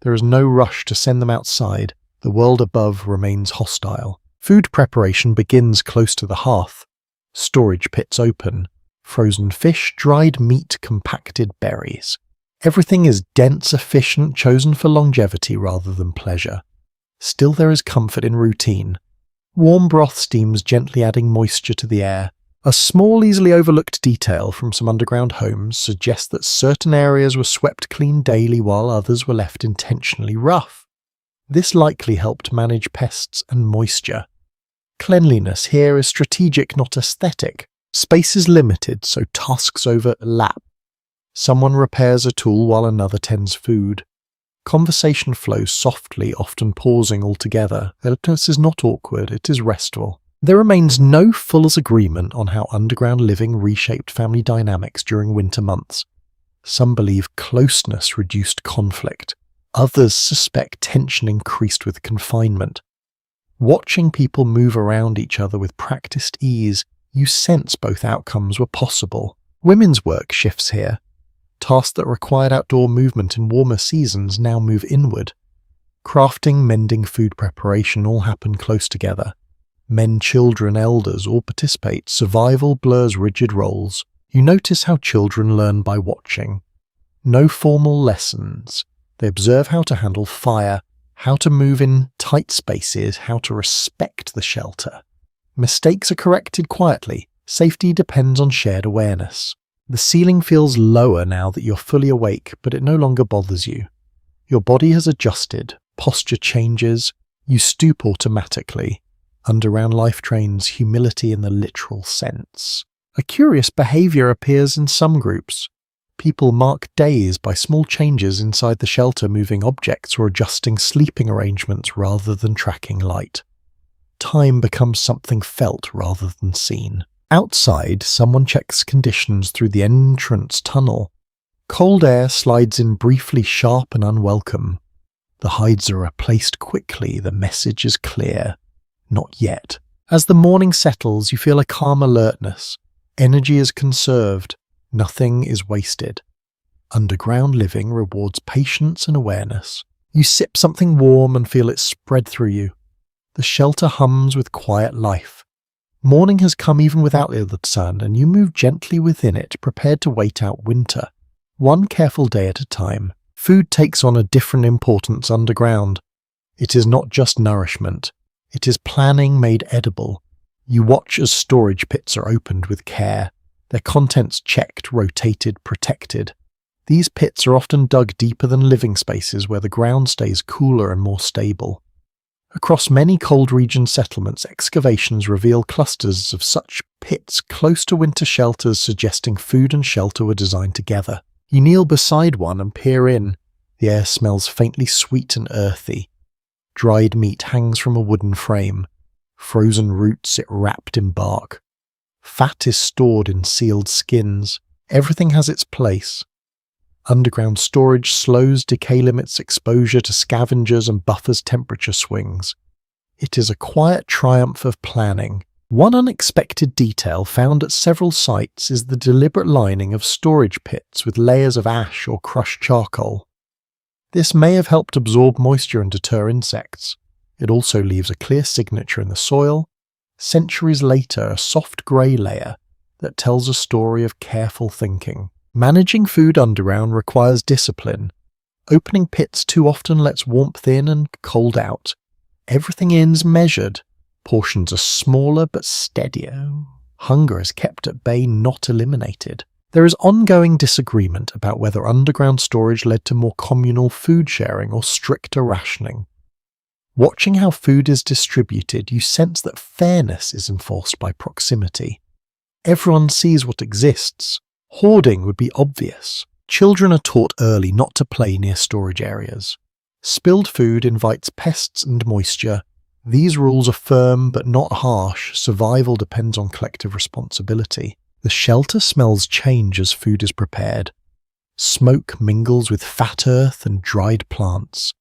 There is no rush to send them outside. The world above remains hostile. Food preparation begins close to the hearth. Storage pits open. Frozen fish, dried meat, compacted berries. Everything is dense, efficient, chosen for longevity rather than pleasure. Still there is comfort in routine. Warm broth steams gently, adding moisture to the air. A small, easily overlooked detail from some underground homes suggests that certain areas were swept clean daily while others were left intentionally rough. This likely helped manage pests and moisture. Cleanliness here is strategic, not aesthetic. Space is limited, so tasks overlap. Someone repairs a tool while another tends food. Conversation flows softly, often pausing altogether. This is not awkward, it is restful. There remains no full agreement on how underground living reshaped family dynamics during winter months. Some believe closeness reduced conflict. Others suspect tension increased with confinement. Watching people move around each other with practiced ease, you sense both outcomes were possible. Women's work shifts here. Tasks that required outdoor movement in warmer seasons now move inward. Crafting, mending, food preparation all happen close together. Men, children, elders all participate. Survival blurs rigid roles. You notice how children learn by watching. No formal lessons. They observe how to handle fire, how to move in tight spaces, how to respect the shelter. Mistakes are corrected quietly. Safety depends on shared awareness. The ceiling feels lower now that you're fully awake, but it no longer bothers you. Your body has adjusted. Posture changes. You stoop automatically. Underground life trains humility in the literal sense. A curious behavior appears in some groups. People mark days by small changes inside the shelter, moving objects or adjusting sleeping arrangements rather than tracking light. Time becomes something felt rather than seen. Outside, someone checks conditions through the entrance tunnel. Cold air slides in briefly, sharp and unwelcome. The hides are replaced quickly, the message is clear. Not yet. As the morning settles, you feel a calm alertness. Energy is conserved. Nothing is wasted. Underground living rewards patience and awareness. You sip something warm and feel it spread through you. The shelter hums with quiet life. Morning has come even without the sun, and you move gently within it, prepared to wait out winter. One careful day at a time. Food takes on a different importance underground. It is not just nourishment. It is planning made edible. You watch as storage pits are opened with care. Their contents checked, rotated, protected. These pits are often dug deeper than living spaces where the ground stays cooler and more stable. Across many cold region settlements, excavations reveal clusters of such pits close to winter shelters, suggesting food and shelter were designed together. You kneel beside one and peer in. The air smells faintly sweet and earthy. Dried meat hangs from a wooden frame. Frozen roots sit wrapped in bark. Fat is stored in sealed skins. Everything has its place. Underground storage slows decay, limits exposure to scavengers, and buffers temperature swings. It is a quiet triumph of planning. One unexpected detail found at several sites is the deliberate lining of storage pits with layers of ash or crushed charcoal. This may have helped absorb moisture and deter insects. It also leaves a clear signature in the soil, centuries later a soft grey layer that tells a story of careful thinking. Managing food underground requires discipline. Opening pits too often lets warmth in and cold out. Everything is measured. Portions are smaller but steadier. Hunger is kept at bay, not eliminated. There is ongoing disagreement about whether underground storage led to more communal food sharing or stricter rationing. Watching how food is distributed, you sense that fairness is enforced by proximity. Everyone sees what exists. Hoarding would be obvious. Children are taught early not to play near storage areas. Spilled food invites pests and moisture. These rules are firm but not harsh. Survival depends on collective responsibility. The shelter smells change as food is prepared. Smoke mingles with fat earth and dried plants.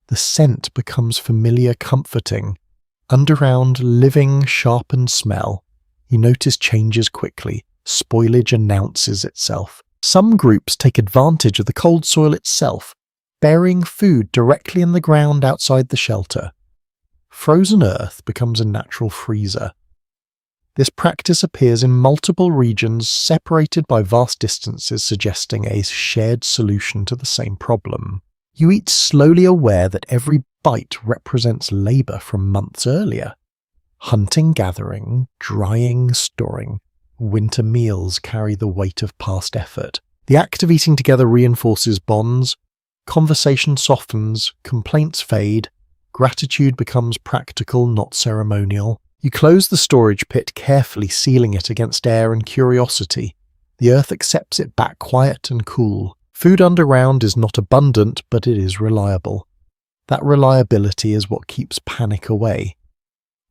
The scent becomes familiar, comforting. Underground, living, sharpened smell. You notice changes quickly. Spoilage announces itself. Some groups take advantage of the cold soil itself, burying food directly in the ground outside the shelter. Frozen earth becomes a natural freezer. This practice appears in multiple regions separated by vast distances, suggesting a shared solution to the same problem. You eat slowly, aware that every bite represents labor from months earlier. Hunting, gathering, drying, storing. Winter meals carry the weight of past effort. The act of eating together reinforces bonds. Conversation softens, complaints fade. Gratitude becomes practical, not ceremonial. You close the storage pit carefully, sealing it against air and curiosity. The earth accepts it back quiet and cool. Food underground is not abundant, but it is reliable. That reliability is what keeps panic away.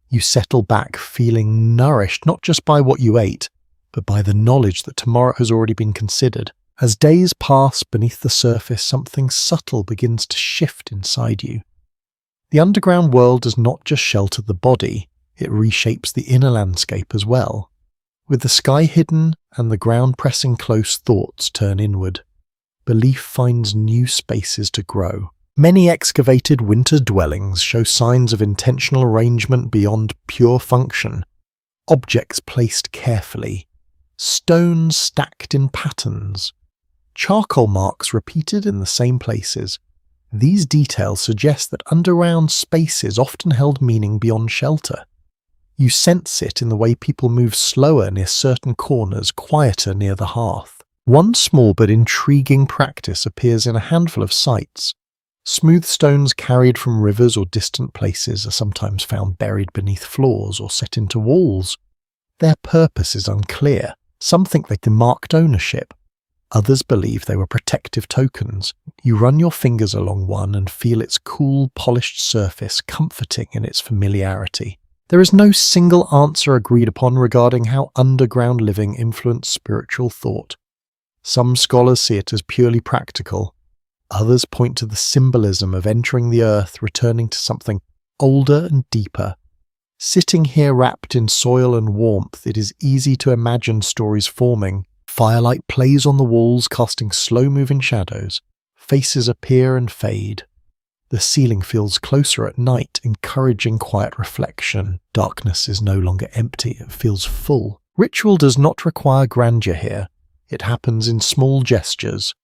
You settle back feeling nourished not just by what you ate, but by the knowledge that tomorrow has already been considered. As days pass beneath the surface, something subtle begins to shift inside you. The underground world does not just shelter the body, it reshapes the inner landscape as well. With the sky hidden and the ground pressing close, thoughts turn inward. Belief finds new spaces to grow. Many excavated winter dwellings show signs of intentional arrangement beyond pure function. Objects placed carefully. Stones stacked in patterns. Charcoal marks repeated in the same places. These details suggest that underground spaces often held meaning beyond shelter. You sense it in the way people move slower near certain corners, quieter near the hearth. One small but intriguing practice appears in a handful of sites. Smooth stones carried from rivers or distant places are sometimes found buried beneath floors or set into walls. Their purpose is unclear. Some think they marked ownership. Others believe they were protective tokens. You run your fingers along one and feel its cool, polished surface, comforting in its familiarity. There is no single answer agreed upon regarding how underground living influenced spiritual thought. Some scholars see it as purely practical. Others point to the symbolism of entering the earth, returning to something older and deeper. Sitting here wrapped in soil and warmth, it is easy to imagine stories forming. Firelight plays on the walls, casting slow-moving shadows. Faces appear and fade. The ceiling feels closer at night, encouraging quiet reflection. Darkness is no longer empty, it feels full. Ritual does not require grandeur here. It happens in small gestures.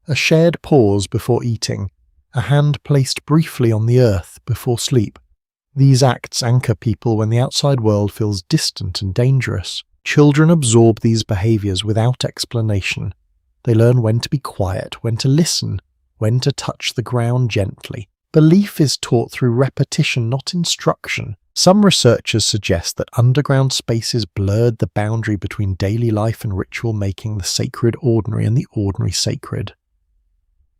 A shared pause before eating. A hand placed briefly on the earth before sleep. These acts anchor people when the outside world feels distant and dangerous. Children absorb these behaviors without explanation. They learn when to be quiet, when to listen, when to touch the ground gently. Belief is taught through repetition, not instruction. Some researchers suggest that underground spaces blurred the boundary between daily life and ritual, making the sacred ordinary and the ordinary sacred.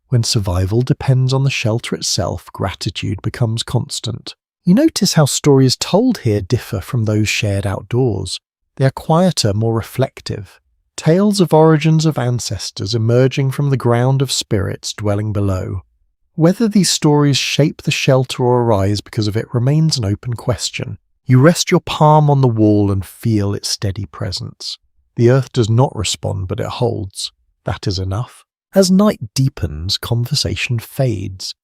When survival depends on the shelter itself, gratitude becomes constant. You notice how stories told here differ from those shared outdoors. They are quieter, more reflective. Tales of origins of ancestors emerging from the ground of spirits dwelling below. Whether these stories shape the shelter or arise because of it remains an open question. You rest your palm on the wall and feel its steady presence. The earth does not respond, but it holds. That is enough. As night deepens, conversation fades.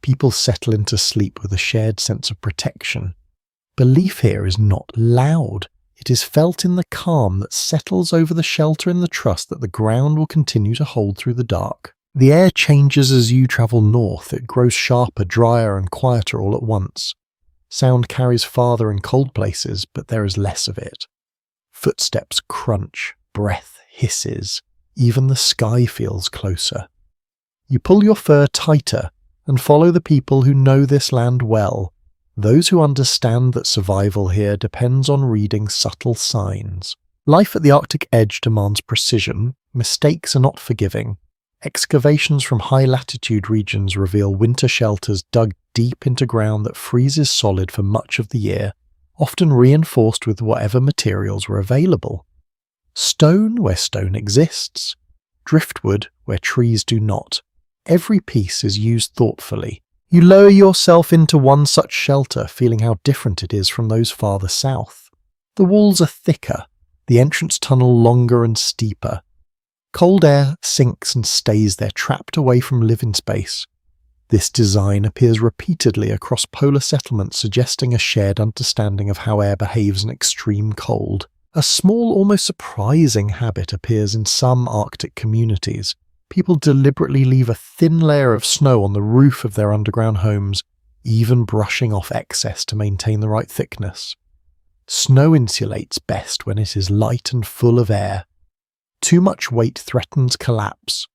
People settle into sleep with a shared sense of protection. Belief here is not loud. It is felt in the calm that settles over the shelter in the trust that the ground will continue to hold through the dark. The air changes as you travel north. It grows sharper, drier, and quieter all at once. Sound carries farther in cold places, but there is less of it. Footsteps crunch, breath hisses. Even the sky feels closer. You pull your fur tighter and follow the people who know this land well, those who understand that survival here depends on reading subtle signs. Life at the Arctic edge demands precision. Mistakes are not forgiving. Excavations from high-latitude regions reveal winter shelters dug deep into ground that freezes solid for much of the year, often reinforced with whatever materials were available. Stone where stone exists. Driftwood where trees do not. Every piece is used thoughtfully. You lower yourself into one such shelter, feeling how different it is from those farther south. The walls are thicker, the entrance tunnel longer and steeper. Cold air sinks and stays there, trapped away from living space. This design appears repeatedly across polar settlements, suggesting a shared understanding of how air behaves in extreme cold. A small, almost surprising habit appears in some Arctic communities. People deliberately leave a thin layer of snow on the roof of their underground homes, even brushing off excess to maintain the right thickness. Snow insulates best when it is light and full of air. Too much weight threatens collapse.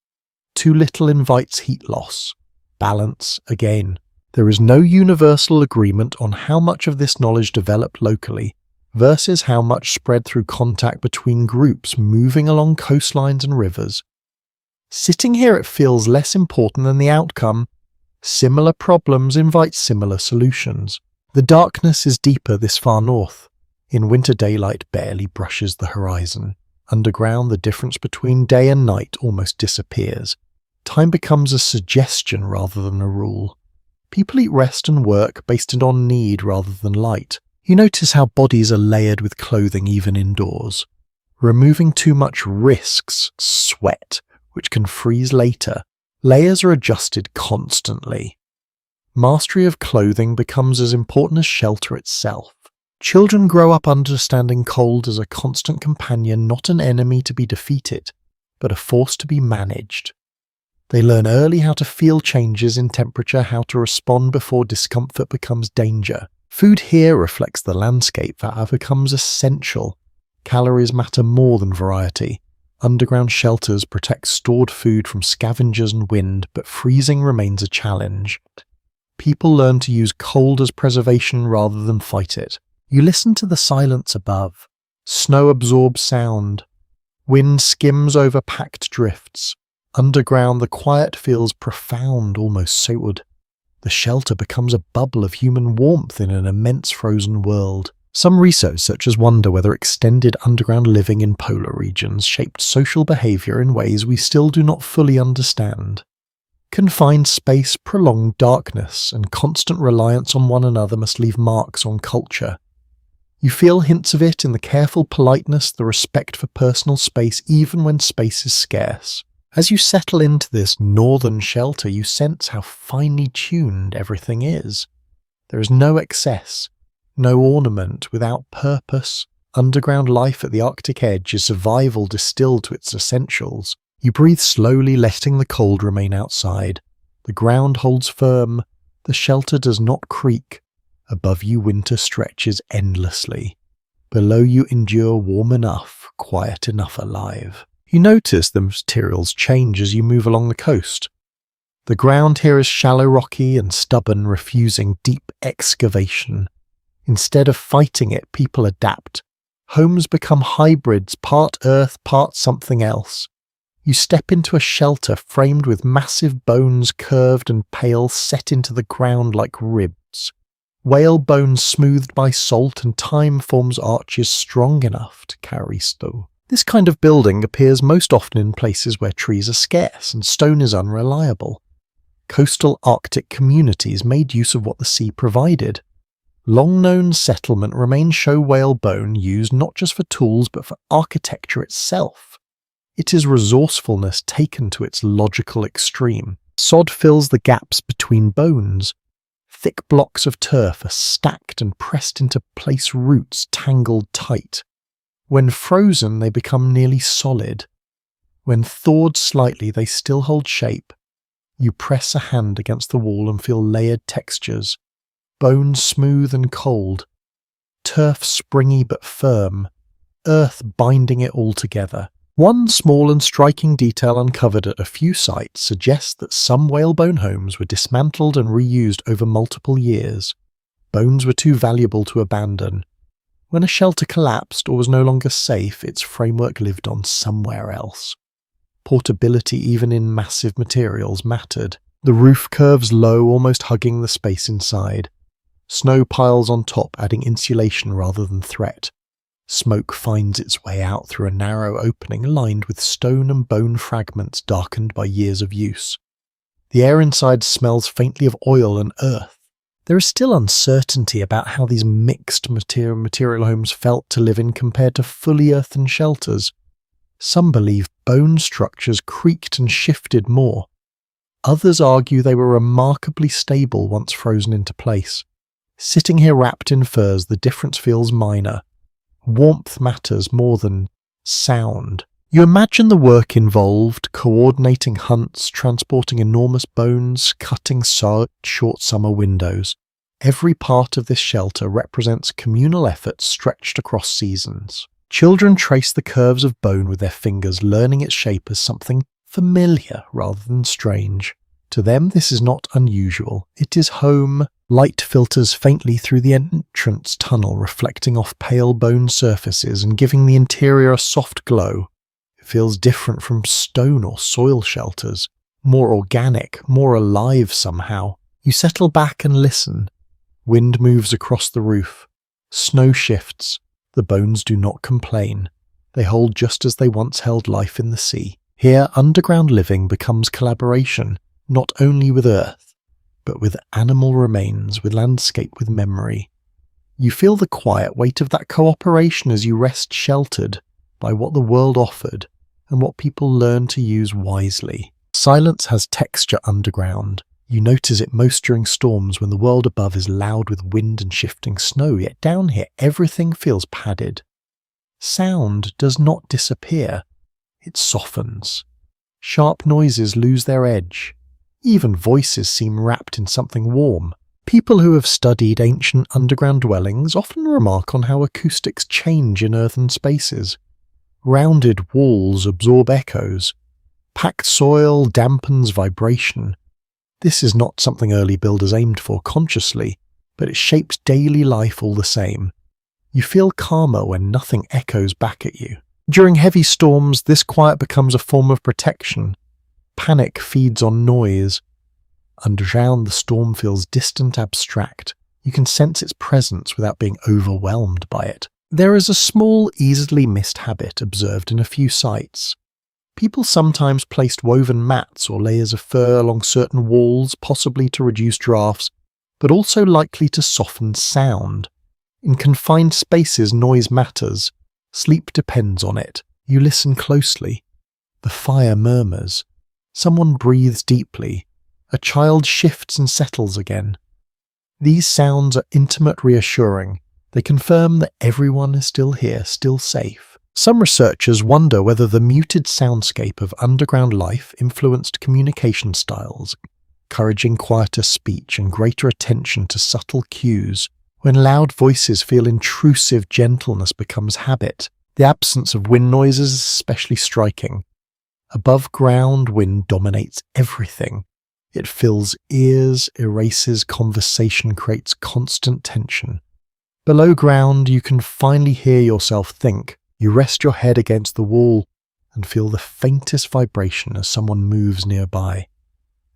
Too little invites heat loss. Balance again. There is no universal agreement on how much of this knowledge developed locally versus how much spread through contact between groups moving along coastlines and rivers. Sitting here, it feels less important than the outcome. Similar problems invite similar solutions. The darkness is deeper this far north. In winter, daylight barely brushes the horizon. Underground, the difference between day and night almost disappears. Time becomes a suggestion rather than a rule. People eat, rest and work based on need rather than light. You notice how bodies are layered with clothing even indoors. Removing too much risks sweat, which can freeze later. Layers are adjusted constantly. Mastery of clothing becomes as important as shelter itself. Children grow up understanding cold as a constant companion, not an enemy to be defeated, but a force to be managed. They learn early how to feel changes in temperature, how to respond before discomfort becomes danger. Food here reflects the landscape that becomes essential. Calories matter more than variety. Underground shelters protect stored food from scavengers and wind, but freezing remains a challenge. People learn to use cold as preservation rather than fight it. You listen to the silence above. Snow absorbs sound. Wind skims over packed drifts. Underground, the quiet feels profound, almost sacred. The shelter becomes a bubble of human warmth in an immense frozen world. Some researchers wonder whether extended underground living in polar regions shaped social behavior in ways we still do not fully understand. Confined space, prolonged darkness, and constant reliance on one another must leave marks on culture. You feel hints of it in the careful politeness, the respect for personal space, even when space is scarce. As you settle into this northern shelter, you sense how finely tuned everything is. There is no excess, no ornament without purpose. Underground life at the Arctic edge is survival distilled to its essentials. You breathe slowly, letting the cold remain outside. The ground holds firm. The shelter does not creak. Above you, winter stretches endlessly. Below you, endure warm enough, quiet enough, alive. You notice the materials change as you move along the coast. The ground here is shallow, rocky, and stubborn, refusing deep excavation. Instead of fighting it, people adapt. Homes become hybrids, part earth, part something else. You step into a shelter framed with massive bones, curved and pale, set into the ground like ribs. Whale bones smoothed by salt and time forms arches strong enough to carry stone. This kind of building appears most often in places where trees are scarce and stone is unreliable. Coastal Arctic communities made use of what the sea provided. Long-known settlement remains show whale bone used not just for tools but for architecture itself. It is resourcefulness taken to its logical extreme. Sod fills the gaps between bones. Thick blocks of turf are stacked and pressed into place, roots tangled tight. When frozen, they become nearly solid. When thawed slightly, they still hold shape. You press a hand against the wall and feel layered textures. Bone smooth and cold. Turf springy but firm. Earth binding it all together. One small and striking detail uncovered at a few sites suggests that some whalebone homes were dismantled and reused over multiple years. Bones were too valuable to abandon. When a shelter collapsed or was no longer safe, its framework lived on somewhere else. Portability, even in massive materials, mattered. The roof curves low, almost hugging the space inside. Snow piles on top, adding insulation rather than threat. Smoke finds its way out through a narrow opening lined with stone and bone fragments darkened by years of use. The air inside smells faintly of oil and earth. There is still uncertainty about how these mixed material homes felt to live in compared to fully earthen shelters. Some believe bone structures creaked and shifted more. Others argue they were remarkably stable once frozen into place. Sitting here wrapped in furs, the difference feels minor. Warmth matters more than sound. You imagine the work involved, coordinating hunts, transporting enormous bones, cutting short summer windows. Every part of this shelter represents communal effort stretched across seasons. Children trace the curves of bone with their fingers, learning its shape as something familiar rather than strange. To them, this is not unusual. It is home. Light filters faintly through the entrance tunnel, reflecting off pale bone surfaces and giving the interior a soft glow. It feels different from stone or soil shelters, more organic, more alive somehow. You settle back and listen. Wind moves across the roof. Snow shifts. The bones do not complain. They hold just as they once held life in the sea. Here, underground living becomes collaboration, not only with earth, but with animal remains, with landscape, with memory. You feel the quiet weight of that cooperation as you rest sheltered by what the world offered and what people learn to use wisely. Silence has texture underground. You notice it most during storms when the world above is loud with wind and shifting snow, yet down here everything feels padded. Sound does not disappear, it softens. Sharp noises lose their edge. Even voices seem wrapped in something warm. People who have studied ancient underground dwellings often remark on how acoustics change in earthen spaces. Rounded walls absorb echoes. Packed soil dampens vibration. This is not something early builders aimed for consciously, but it shapes daily life all the same. You feel calmer when nothing echoes back at you. During heavy storms, this quiet becomes a form of protection. Panic feeds on noise. Underground, the storm feels distant, abstract. You can sense its presence without being overwhelmed by it. There is a small, easily missed habit observed in a few sites. People sometimes placed woven mats or layers of fur along certain walls, possibly to reduce drafts, but also likely to soften sound. In confined spaces, noise matters. Sleep depends on it. You listen closely. The fire murmurs. Someone breathes deeply. A child shifts and settles again. These sounds are intimate, reassuring. They confirm that everyone is still here, still safe. Some researchers wonder whether the muted soundscape of underground life influenced communication styles, encouraging quieter speech and greater attention to subtle cues. When loud voices feel intrusive, gentleness becomes habit. The absence of wind noises is especially striking. Above ground, wind dominates everything. It fills ears, erases conversation, creates constant tension. Below ground, you can finally hear yourself think. You rest your head against the wall and feel the faintest vibration as someone moves nearby.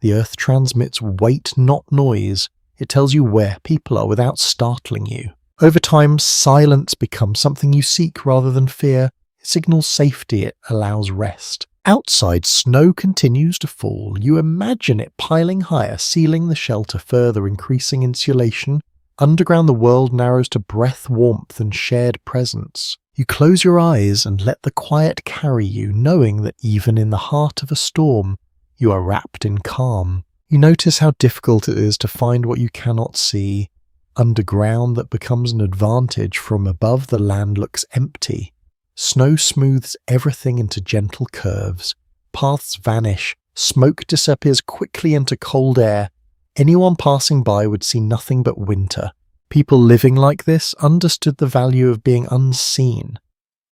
The earth transmits weight, not noise. It tells you where people are without startling you. Over time, silence becomes something you seek rather than fear. It signals safety, it allows rest. Outside, snow continues to fall. You imagine it piling higher, sealing the shelter further, increasing insulation. Underground, the world narrows to breath, warmth, and shared presence. You close your eyes and let the quiet carry you, knowing that even in the heart of a storm, you are wrapped in calm. You notice how difficult it is to find what you cannot see. Underground, that becomes an advantage. From above, the land looks empty. Snow smooths everything into gentle curves. Paths vanish. Smoke disappears quickly into cold air. Anyone passing by would see nothing but winter. People living like this understood the value of being unseen.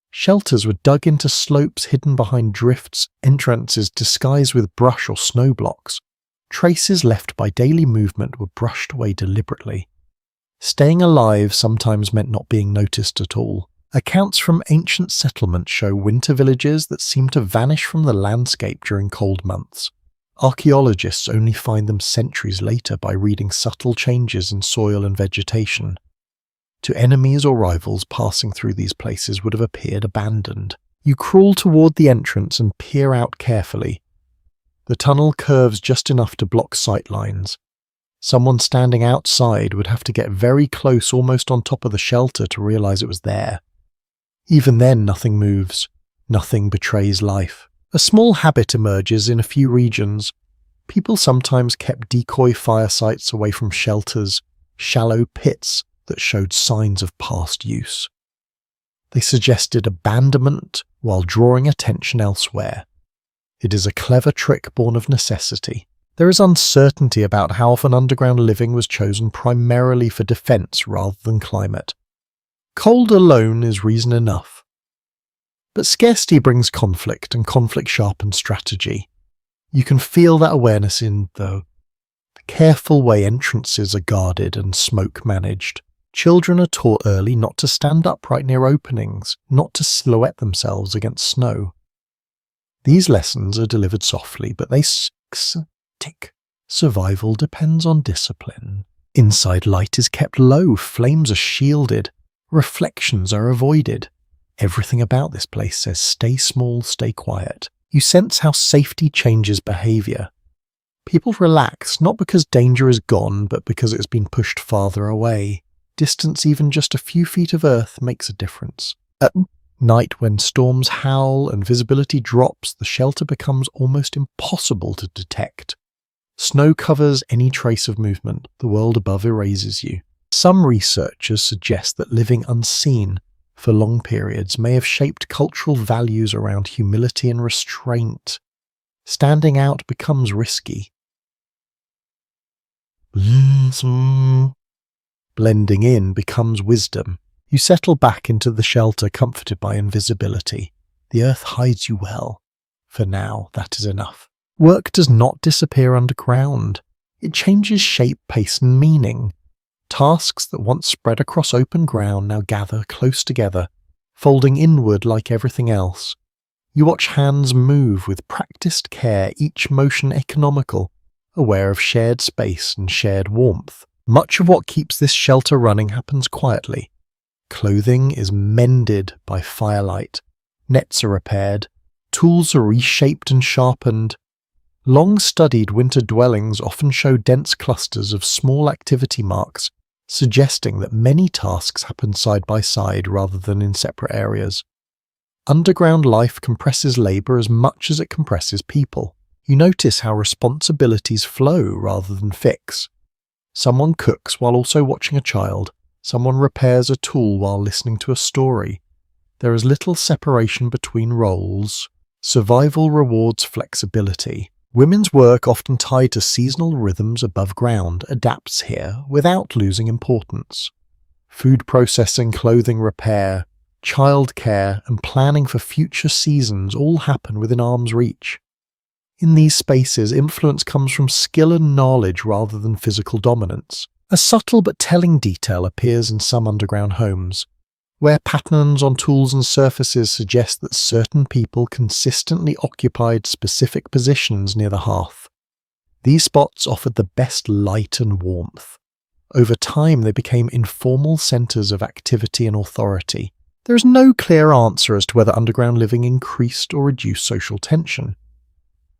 Shelters were dug into slopes hidden behind drifts, entrances disguised with brush or snow blocks. Traces left by daily movement were brushed away deliberately. Staying alive sometimes meant not being noticed at all. Accounts from ancient settlements show winter villages that seem to vanish from the landscape during cold months. Archaeologists only find them centuries later by reading subtle changes in soil and vegetation. To enemies or rivals passing through these places would have appeared abandoned. You crawl toward the entrance and peer out carefully. The tunnel curves just enough to block sight lines. Someone standing outside would have to get very close, almost on top of the shelter, to realize it was there. Even then, nothing moves. Nothing betrays life. A small habit emerges in a few regions. People sometimes kept decoy fire sites away from shelters, shallow pits that showed signs of past use. They suggested abandonment while drawing attention elsewhere. It is a clever trick born of necessity. There is uncertainty about how often underground living was chosen primarily for defense rather than climate. Cold alone is reason enough. But scarcity brings conflict, and conflict sharpens strategy. You can feel that awareness in the careful way entrances are guarded and smoke managed. Children are taught early not to stand upright near openings, not to silhouette themselves against snow. These lessons are delivered softly, but they stick. Survival depends on discipline. Inside light is kept low, flames are shielded, reflections are avoided. Everything about this place says stay small, stay quiet. You sense how safety changes behavior. People relax, not because danger is gone, but because it has been pushed farther away. Distance, even just a few feet of earth, makes a difference. At night, when storms howl and visibility drops, the shelter becomes almost impossible to detect. Snow covers any trace of movement. The world above erases you. Some researchers suggest that living unseen for long periods may have shaped cultural values around humility and restraint. Standing out becomes risky. Blending in becomes wisdom. You settle back into the shelter, comforted by invisibility. The earth hides you well. For now, that is enough. Work does not disappear underground. It changes shape, pace, and meaning. Tasks that once spread across open ground now gather close together, folding inward like everything else. You watch hands move with practiced care, each motion economical, aware of shared space and shared warmth. Much of what keeps this shelter running happens quietly. Clothing is mended by firelight, nets are repaired, tools are reshaped and sharpened. Long-studied winter dwellings often show dense clusters of small activity marks, suggesting that many tasks happen side by side rather than in separate areas. Underground life compresses labour as much as it compresses people. You notice how responsibilities flow rather than fix. Someone cooks while also watching a child. Someone repairs a tool while listening to a story. There is little separation between roles. Survival rewards flexibility. Women's work, often tied to seasonal rhythms above ground, adapts here without losing importance. Food processing, clothing repair, childcare, and planning for future seasons all happen within arm's reach. In these spaces, influence comes from skill and knowledge rather than physical dominance. A subtle but telling detail appears in some underground homes, where patterns on tools and surfaces suggest that certain people consistently occupied specific positions near the hearth. These spots offered the best light and warmth. Over time, they became informal centres of activity and authority. There is no clear answer as to whether underground living increased or reduced social tension.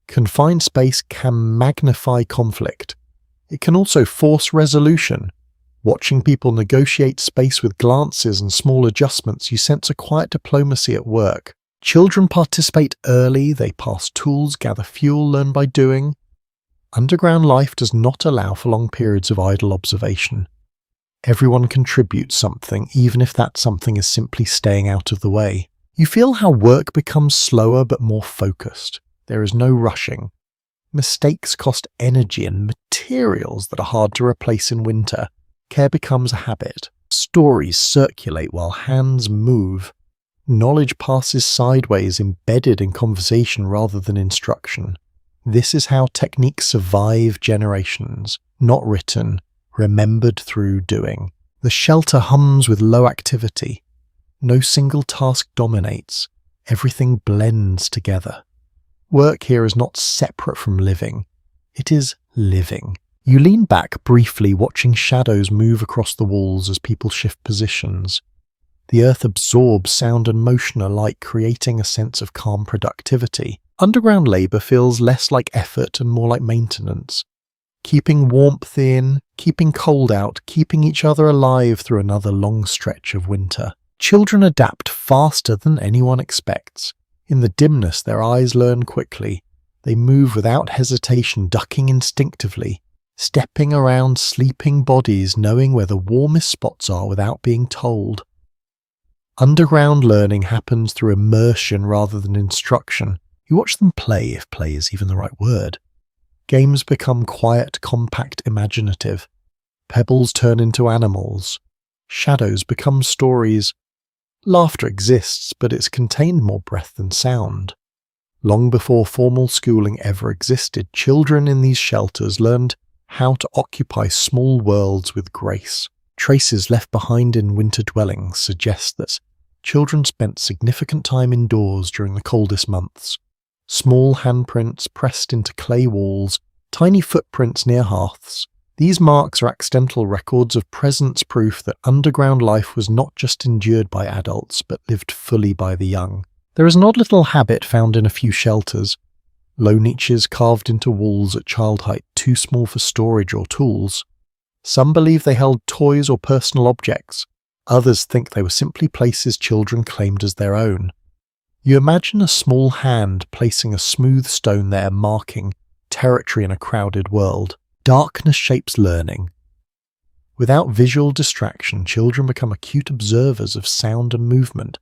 Confined space can magnify conflict. It can also force resolution. Watching people negotiate space with glances and small adjustments, you sense a quiet diplomacy at work. Children participate early, they pass tools, gather fuel, learn by doing. Underground life does not allow for long periods of idle observation. Everyone contributes something, even if that something is simply staying out of the way. You feel how work becomes slower but more focused. There is no rushing. Mistakes cost energy and materials that are hard to replace in winter. Care becomes a habit. Stories circulate while hands move. Knowledge passes sideways, embedded in conversation rather than instruction. This is how techniques survive generations, not written, remembered through doing. The shelter hums with low activity. No single task dominates. Everything blends together. Work here is not separate from living. It is living. You lean back briefly, watching shadows move across the walls as people shift positions. The earth absorbs sound and motion alike, creating a sense of calm productivity. Underground labour feels less like effort and more like maintenance. Keeping warmth in, keeping cold out, keeping each other alive through another long stretch of winter. Children adapt faster than anyone expects. In the dimness, their eyes learn quickly. They move without hesitation, ducking instinctively, stepping around sleeping bodies, knowing where the warmest spots are without being told. Underground learning happens through immersion rather than instruction. You watch them play, if play is even the right word. Games become quiet, compact, imaginative. Pebbles turn into animals. Shadows become stories. Laughter exists, but it's contained more breath than sound. Long before formal schooling ever existed, children in these shelters learned how to occupy small worlds with grace. Traces left behind in winter dwellings suggest that children spent significant time indoors during the coldest months. Small handprints pressed into clay walls, tiny footprints near hearths. These marks are accidental records of presence, proof that underground life was not just endured by adults, but lived fully by the young. There is an odd little habit found in a few shelters. Low niches carved into walls at child height, too small for storage or tools. Some believe they held toys or personal objects. Others think they were simply places children claimed as their own. You imagine a small hand placing a smooth stone there, marking territory in a crowded world. Darkness shapes learning. Without visual distraction, children become acute observers of sound and movement.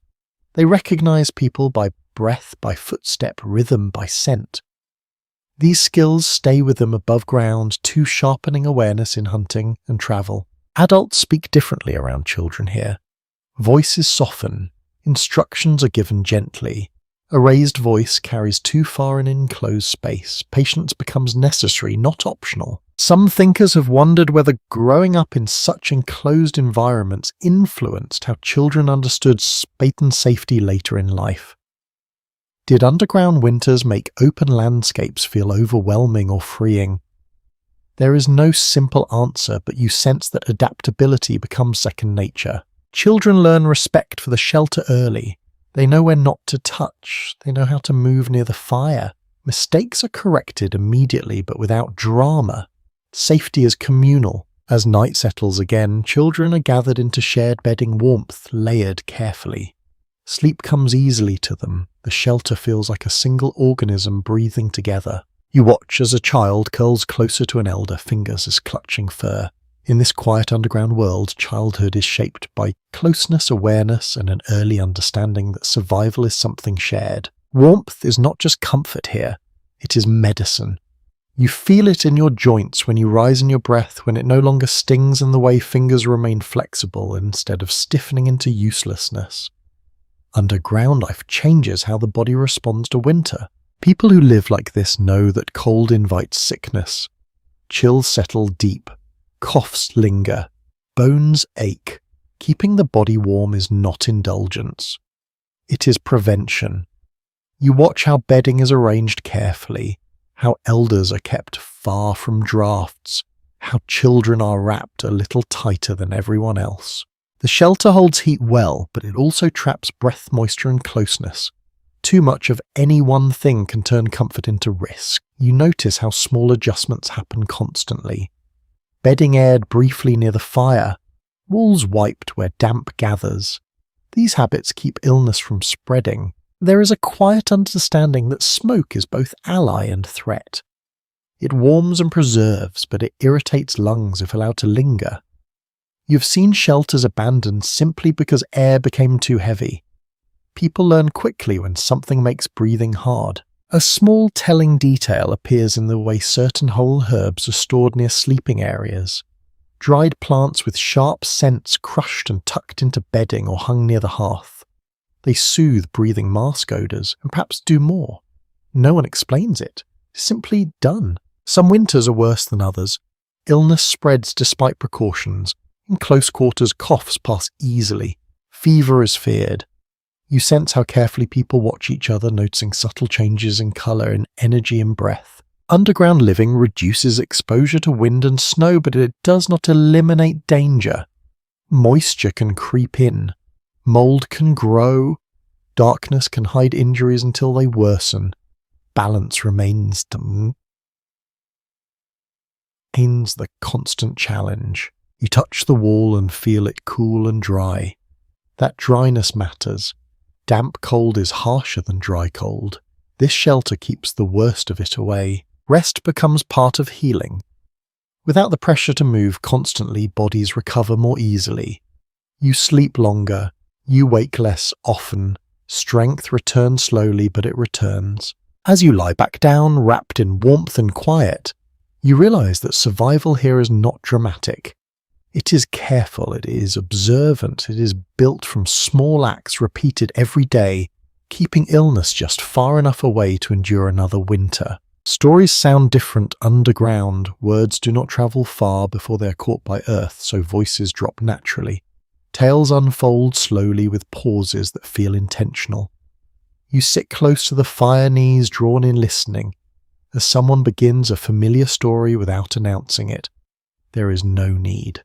They recognize people by breath, by footstep, rhythm, by scent. These skills stay with them above ground, too sharpening awareness in hunting and travel. Adults speak differently around children here. Voices soften. Instructions are given gently. A raised voice carries too far in enclosed space. Patience becomes necessary, not optional. Some thinkers have wondered whether growing up in such enclosed environments influenced how children understood space and safety later in life. Did underground winters make open landscapes feel overwhelming or freeing? There is no simple answer, but you sense that adaptability becomes second nature. Children learn respect for the shelter early. They know where not to touch. They know how to move near the fire. Mistakes are corrected immediately, but without drama. Safety is communal. As night settles again, children are gathered into shared bedding, warmth layered carefully. Sleep comes easily to them. The shelter feels like a single organism breathing together. You watch as a child curls closer to an elder, fingers as clutching fur. In this quiet underground world, childhood is shaped by closeness, awareness, and an early understanding that survival is something shared. Warmth is not just comfort here, it is medicine. You feel it in your joints when you rise in your breath, when it no longer stings in the way fingers remain flexible instead of stiffening into uselessness. Underground life changes how the body responds to winter. People who live like this know that cold invites sickness. Chills settle deep. Coughs linger. Bones ache. Keeping the body warm is not indulgence. It is prevention. You watch how bedding is arranged carefully, how elders are kept far from drafts, how children are wrapped a little tighter than everyone else. The shelter holds heat well, but it also traps breath, moisture and closeness. Too much of any one thing can turn comfort into risk. You notice how small adjustments happen constantly. Bedding aired briefly near the fire, walls wiped where damp gathers. These habits keep illness from spreading. There is a quiet understanding that smoke is both ally and threat. It warms and preserves, but it irritates lungs if allowed to linger. You've seen shelters abandoned simply because air became too heavy. People learn quickly when something makes breathing hard. A small telling detail appears in the way certain whole herbs are stored near sleeping areas. Dried plants with sharp scents crushed and tucked into bedding or hung near the hearth. They soothe breathing mask odours and perhaps do more. No one explains it. It's simply done. Some winters are worse than others. Illness spreads despite precautions. In close quarters, coughs pass easily. Fever is feared. You sense how carefully people watch each other, noticing subtle changes in colour and energy and breath. Underground living reduces exposure to wind and snow, but it does not eliminate danger. Moisture can creep in. Mould can grow. Darkness can hide injuries until they worsen. Balance remains the constant challenge. You touch the wall and feel it cool and dry. That dryness matters. Damp cold is harsher than dry cold. This shelter keeps the worst of it away. Rest becomes part of healing. Without the pressure to move constantly, bodies recover more easily. You sleep longer. You wake less often. Strength returns slowly, but it returns. As you lie back down, wrapped in warmth and quiet, you realize that survival here is not dramatic. It is careful, it is observant, it is built from small acts repeated every day, keeping illness just far enough away to endure another winter. Stories sound different underground. Words do not travel far before they are caught by earth, so voices drop naturally. Tales unfold slowly with pauses that feel intentional. You sit close to the fire, knees drawn in listening. As someone begins a familiar story without announcing it, there is no need.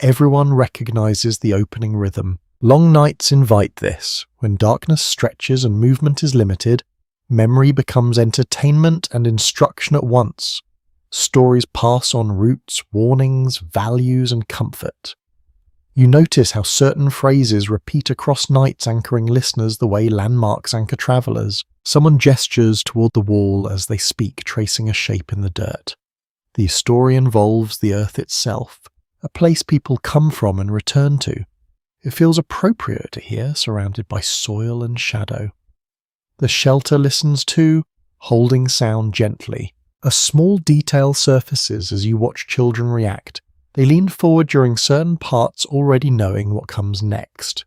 Everyone recognizes the opening rhythm. Long nights invite this. When darkness stretches and movement is limited, memory becomes entertainment and instruction at once. Stories pass on roots, warnings, values, and comfort. You notice how certain phrases repeat across nights, anchoring listeners the way landmarks anchor travelers. Someone gestures toward the wall as they speak, tracing a shape in the dirt. The story involves the earth itself, a place people come from and return to. It feels appropriate to hear, surrounded by soil and shadow. The shelter listens too, holding sound gently. A small detail surfaces as you watch children react. They lean forward during certain parts, already knowing what comes next.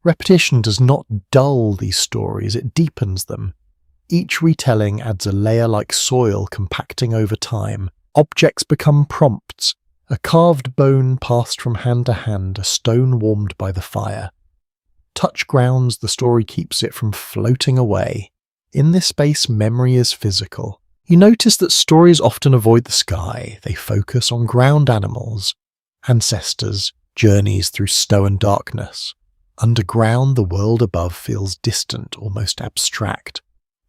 Repetition does not dull these stories, it deepens them. Each retelling adds a layer like soil compacting over time. Objects become prompts. A carved bone passed from hand to hand, a stone warmed by the fire. Touch grounds the story keeps it from floating away. In this space, memory is physical. You notice that stories often avoid the sky. They focus on ground animals, ancestors, journeys through snow and darkness. Underground, the world above feels distant, almost abstract.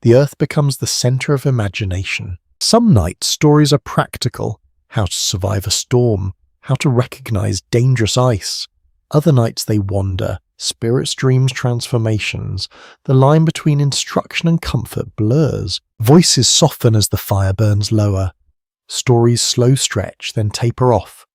The earth becomes the center of imagination. Some nights, stories are practical. How to survive a storm, how to recognize dangerous ice. Other nights they wander. Spirits, dreams, transformations. The line between instruction and comfort blurs. Voices soften as the fire burns lower. Stories slow stretch, then taper off.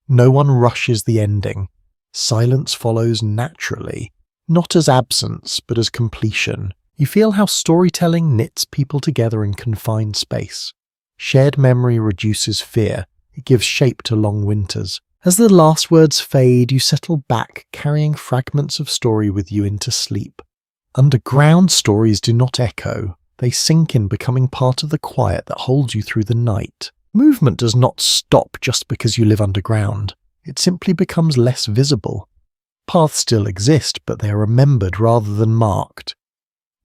No one rushes the ending. Silence follows naturally, not as absence, but as completion. You feel how storytelling knits people together in confined space. Shared memory reduces fear. It gives shape to long winters. As the last words fade, you settle back, carrying fragments of story with you into sleep. Underground stories do not echo. They sink in, becoming part of the quiet that holds you through the night. Movement does not stop just because you live underground. It simply becomes less visible. Paths still exist, but they are remembered rather than marked.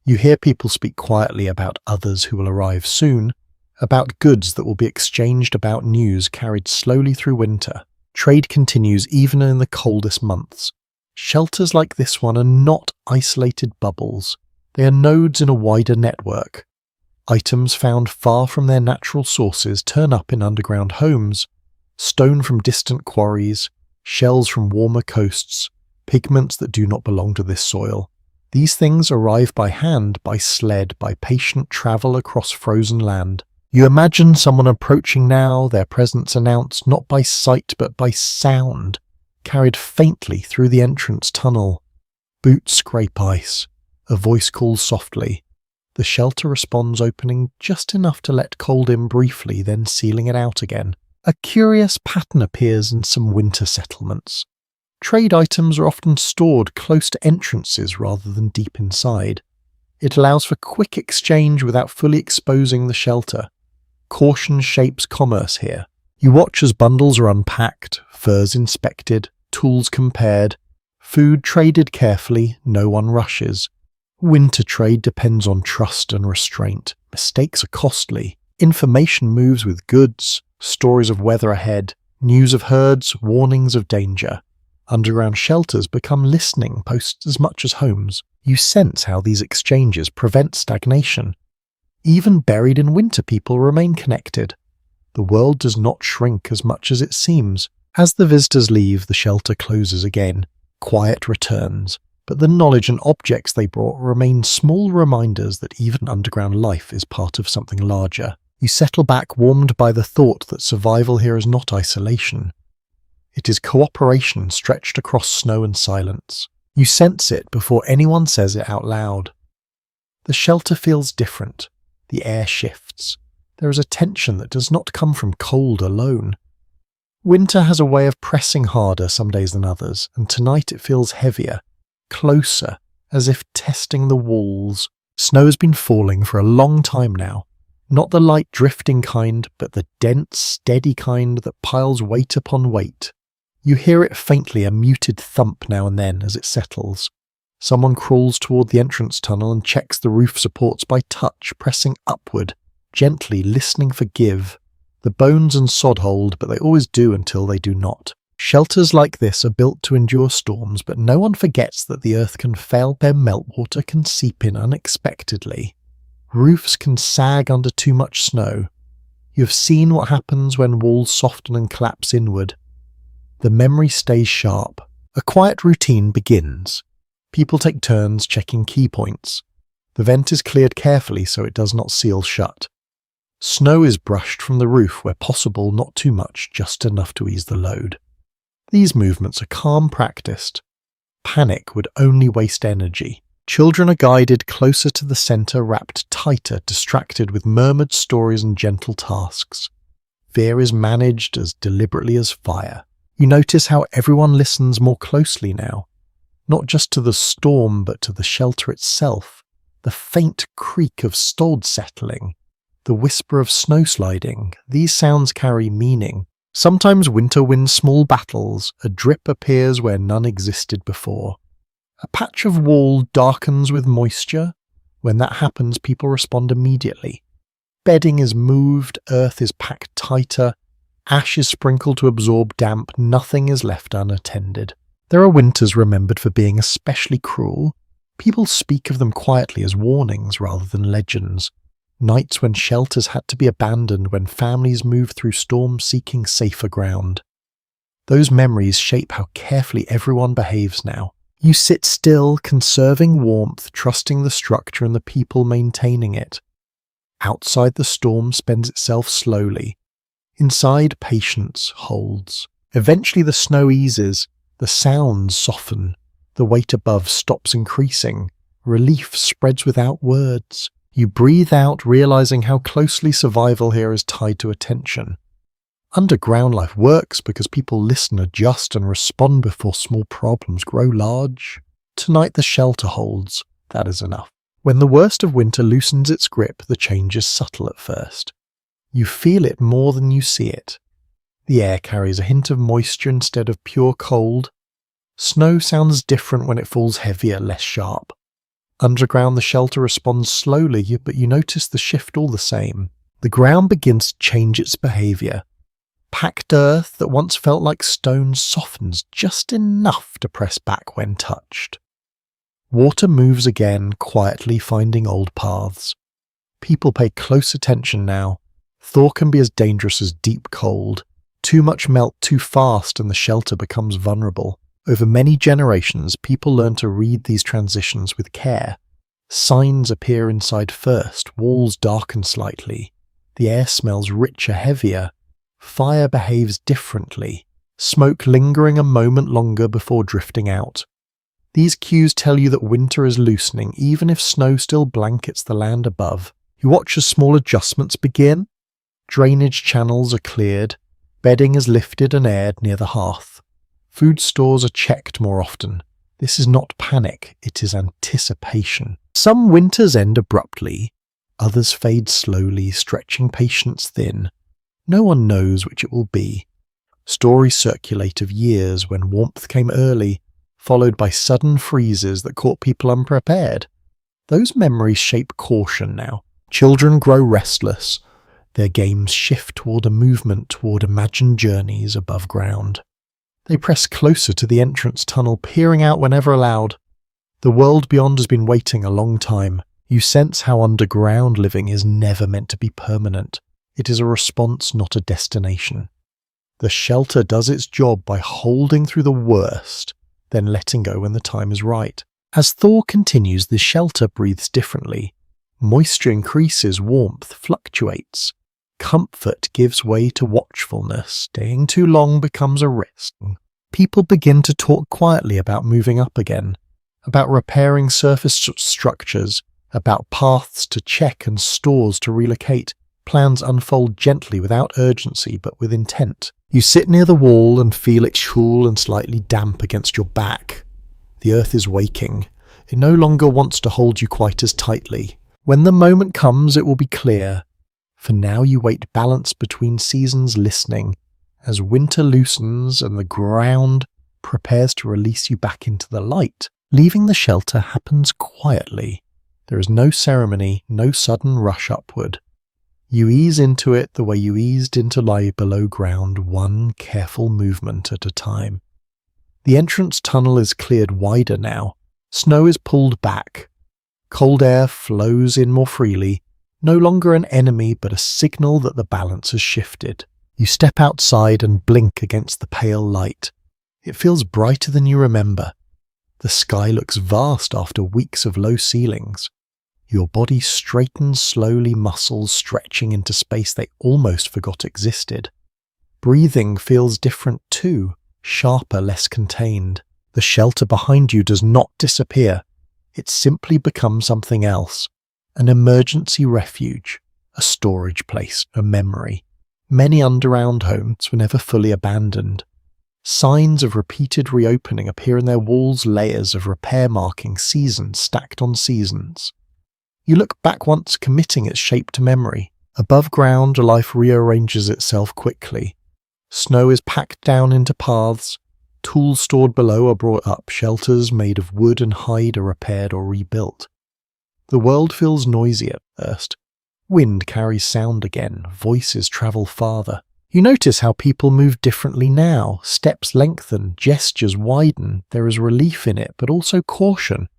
You hear people speak quietly about others who will arrive soon, about goods that will be exchanged, about news carried slowly through winter. Trade continues even in the coldest months. Shelters like this one are not isolated bubbles. They are nodes in a wider network. Items found far from their natural sources turn up in underground homes. Stone from distant quarries, shells from warmer coasts, pigments that do not belong to this soil. These things arrive by hand, by sled, by patient travel across frozen land. You imagine someone approaching now, their presence announced not by sight but by sound, carried faintly through the entrance tunnel. Boots scrape ice. A voice calls softly. The shelter responds, opening just enough to let cold in briefly, then sealing it out again. A curious pattern appears in some winter settlements. Trade items are often stored close to entrances rather than deep inside. It allows for quick exchange without fully exposing the shelter. Caution shapes commerce here. You watch as bundles are unpacked, furs inspected, tools compared, food traded carefully, no one rushes. Winter trade depends on trust and restraint. Mistakes are costly. Information moves with goods, stories of weather ahead, news of herds, warnings of danger. Underground shelters become listening posts as much as homes. You sense how these exchanges prevent stagnation. Even buried in winter, people remain connected. The world does not shrink as much as it seems. As the visitors leave, the shelter closes again. Quiet returns, but the knowledge and objects they brought remain small reminders that even underground life is part of something larger. You settle back, warmed by the thought that survival here is not isolation. It is cooperation stretched across snow and silence. You sense it before anyone says it out loud. The shelter feels different. The air shifts. There is a tension that does not come from cold alone. Winter has a way of pressing harder some days than others, and tonight it feels heavier, closer, as if testing the walls. Snow has been falling for a long time now. Not the light drifting kind, but the dense, steady kind that piles weight upon weight. You hear it faintly, a muted thump now and then as it settles. Someone crawls toward the entrance tunnel and checks the roof supports by touch, pressing upward, gently listening for give. The bones and sod hold, but they always do until they do not. Shelters like this are built to endure storms, but no one forgets that the earth can fail. Their meltwater can seep in unexpectedly. Roofs can sag under too much snow. You have seen what happens when walls soften and collapse inward. The memory stays sharp. A quiet routine begins. People take turns checking key points. The vent is cleared carefully so it does not seal shut. Snow is brushed from the roof where possible, not too much, just enough to ease the load. These movements are calm practiced. Panic would only waste energy. Children are guided closer to the center, wrapped tighter, distracted with murmured stories and gentle tasks. Fear is managed as deliberately as fire. You notice how everyone listens more closely now. Not just to the storm, but to the shelter itself. The faint creak of stod settling, the whisper of snow sliding, these sounds carry meaning. Sometimes winter wins small battles, a drip appears where none existed before. A patch of wall darkens with moisture. When that happens, people respond immediately. Bedding is moved, earth is packed tighter, ash is sprinkled to absorb damp, nothing is left unattended. There are winters remembered for being especially cruel. People speak of them quietly as warnings rather than legends. Nights when shelters had to be abandoned, when families moved through storms seeking safer ground. Those memories shape how carefully everyone behaves now. You sit still, conserving warmth, trusting the structure and the people maintaining it. Outside, the storm spends itself slowly. Inside, patience holds. Eventually the snow eases. The sounds soften. The weight above stops increasing. Relief spreads without words. You breathe out, realizing how closely survival here is tied to attention. Underground life works because people listen, adjust, and respond before small problems grow large. Tonight the shelter holds. That is enough. When the worst of winter loosens its grip, the change is subtle at first. You feel it more than you see it. The air carries a hint of moisture instead of pure cold. Snow sounds different when it falls heavier, less sharp. Underground the shelter responds slowly, but you notice the shift all the same. The ground begins to change its behaviour. Packed earth that once felt like stone softens just enough to press back when touched. Water moves again, quietly finding old paths. People pay close attention now. Thaw can be as dangerous as deep cold. Too much melt too fast and the shelter becomes vulnerable. Over many generations, people learn to read these transitions with care. Signs appear inside first, walls darken slightly. The air smells richer, heavier. Fire behaves differently, smoke lingering a moment longer before drifting out. These cues tell you that winter is loosening, even if snow still blankets the land above. You watch as small adjustments begin. Drainage channels are cleared, bedding is lifted and aired near the hearth. Food stores are checked more often. This is not panic, it is anticipation. Some winters end abruptly, others fade slowly, stretching patience thin. No one knows which it will be. Stories circulate of years when warmth came early, followed by sudden freezes that caught people unprepared. Those memories shape caution now. Children grow restless. Their games shift toward a movement toward imagined journeys above ground. They press closer to the entrance tunnel, peering out whenever allowed. The world beyond has been waiting a long time. You sense how underground living is never meant to be permanent. It is a response, not a destination. The shelter does its job by holding through the worst, then letting go when the time is right. As thaw continues, the shelter breathes differently. Moisture increases, warmth fluctuates. Comfort gives way to watchfulness. Staying too long becomes a risk. People begin to talk quietly about moving up again, about repairing surface structures, about paths to check and stores to relocate. Plans unfold gently, without urgency, but with intent. You sit near the wall and feel it cool and slightly damp against your back. The earth is waking. It no longer wants to hold you quite as tightly. When the moment comes, it will be clear. For now you wait, balanced between seasons, listening. As winter loosens and the ground prepares to release you back into the light, leaving the shelter happens quietly. There is no ceremony, no sudden rush upward. You ease into it the way you eased into lie below ground, one careful movement at a time. The entrance tunnel is cleared wider now. Snow is pulled back. Cold air flows in more freely, no longer an enemy but a signal that the balance has shifted. You step outside and blink against the pale light. It feels brighter than you remember. The sky looks vast after weeks of low ceilings. Your body straightens slowly, muscles stretching into space they almost forgot existed. Breathing feels different too, sharper, less contained. The shelter behind you does not disappear. It simply becomes something else. An emergency refuge, a storage place, a memory. Many underground homes were never fully abandoned. Signs of repeated reopening appear in their walls, layers of repair markings, seasons stacked on seasons. You look back once, committing its shape to memory. Above ground, life rearranges itself quickly. Snow is packed down into paths. Tools stored below are brought up. Shelters made of wood and hide are repaired or rebuilt. The world feels noisy at first. Wind carries sound again. Voices travel farther. You notice how people move differently now. Steps lengthen, gestures widen. There is relief in it, but also caution.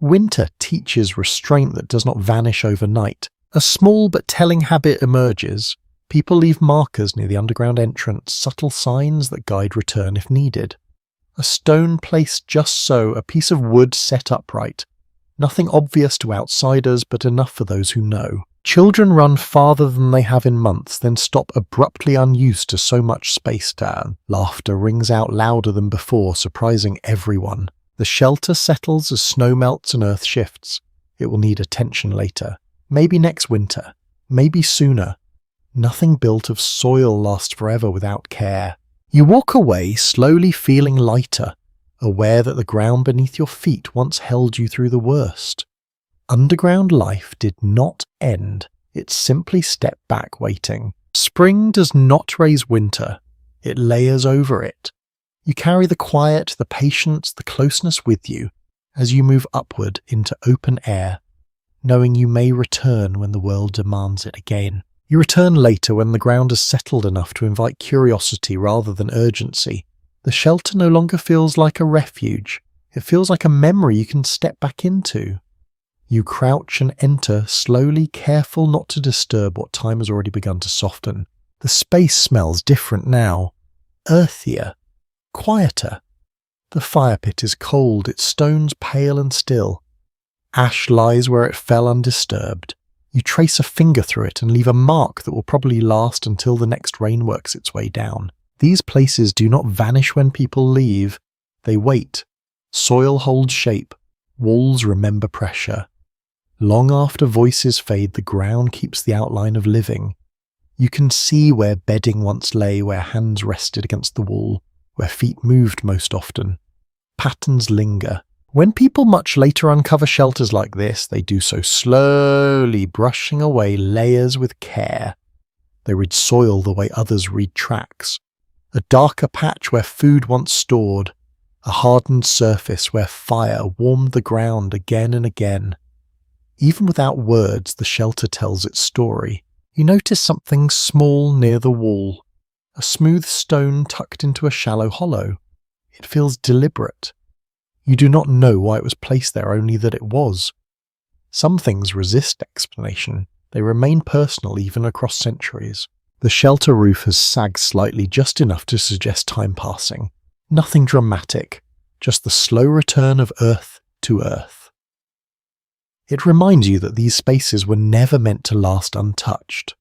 Winter teaches restraint that does not vanish overnight. A small but telling habit emerges. People leave markers near the underground entrance, subtle signs that guide return if needed. A stone placed just so, a piece of wood set upright. Nothing obvious to outsiders, but enough for those who know. Children run farther than they have in months, then stop abruptly, unused to so much space down. Laughter rings out louder than before, surprising everyone. The shelter settles as snow melts and earth shifts. It will need attention later. Maybe next winter. Maybe sooner. Nothing built of soil lasts forever without care. You walk away slowly feeling lighter, aware that the ground beneath your feet once held you through the worst. Underground life did not end, it simply stepped back waiting. Spring does not raise winter, it layers over it. You carry the quiet, the patience, the closeness with you as you move upward into open air, knowing you may return when the world demands it again. You return later when the ground has settled enough to invite curiosity rather than urgency. The shelter no longer feels like a refuge, it feels like a memory you can step back into. You crouch and enter, slowly, careful not to disturb what time has already begun to soften. The space smells different now, earthier, quieter. The fire pit is cold, its stones pale and still. Ash lies where it fell undisturbed. You trace a finger through it and leave a mark that will probably last until the next rain works its way down. These places do not vanish when people leave. They wait. Soil holds shape. Walls remember pressure. Long after voices fade, the ground keeps the outline of living. You can see where bedding once lay, where hands rested against the wall, where feet moved most often. Patterns linger. When people much later uncover shelters like this, they do so slowly, brushing away layers with care. They read soil the way others read tracks. A darker patch where food once stored, a hardened surface where fire warmed the ground again and again. Even without words, the shelter tells its story. You notice something small near the wall, a smooth stone tucked into a shallow hollow. It feels deliberate. You do not know why it was placed there, only that it was. Some things resist explanation. They remain personal even across centuries. The shelter roof has sagged slightly, just enough to suggest time passing. Nothing dramatic, just the slow return of earth to earth. It reminds you that these spaces were never meant to last untouched.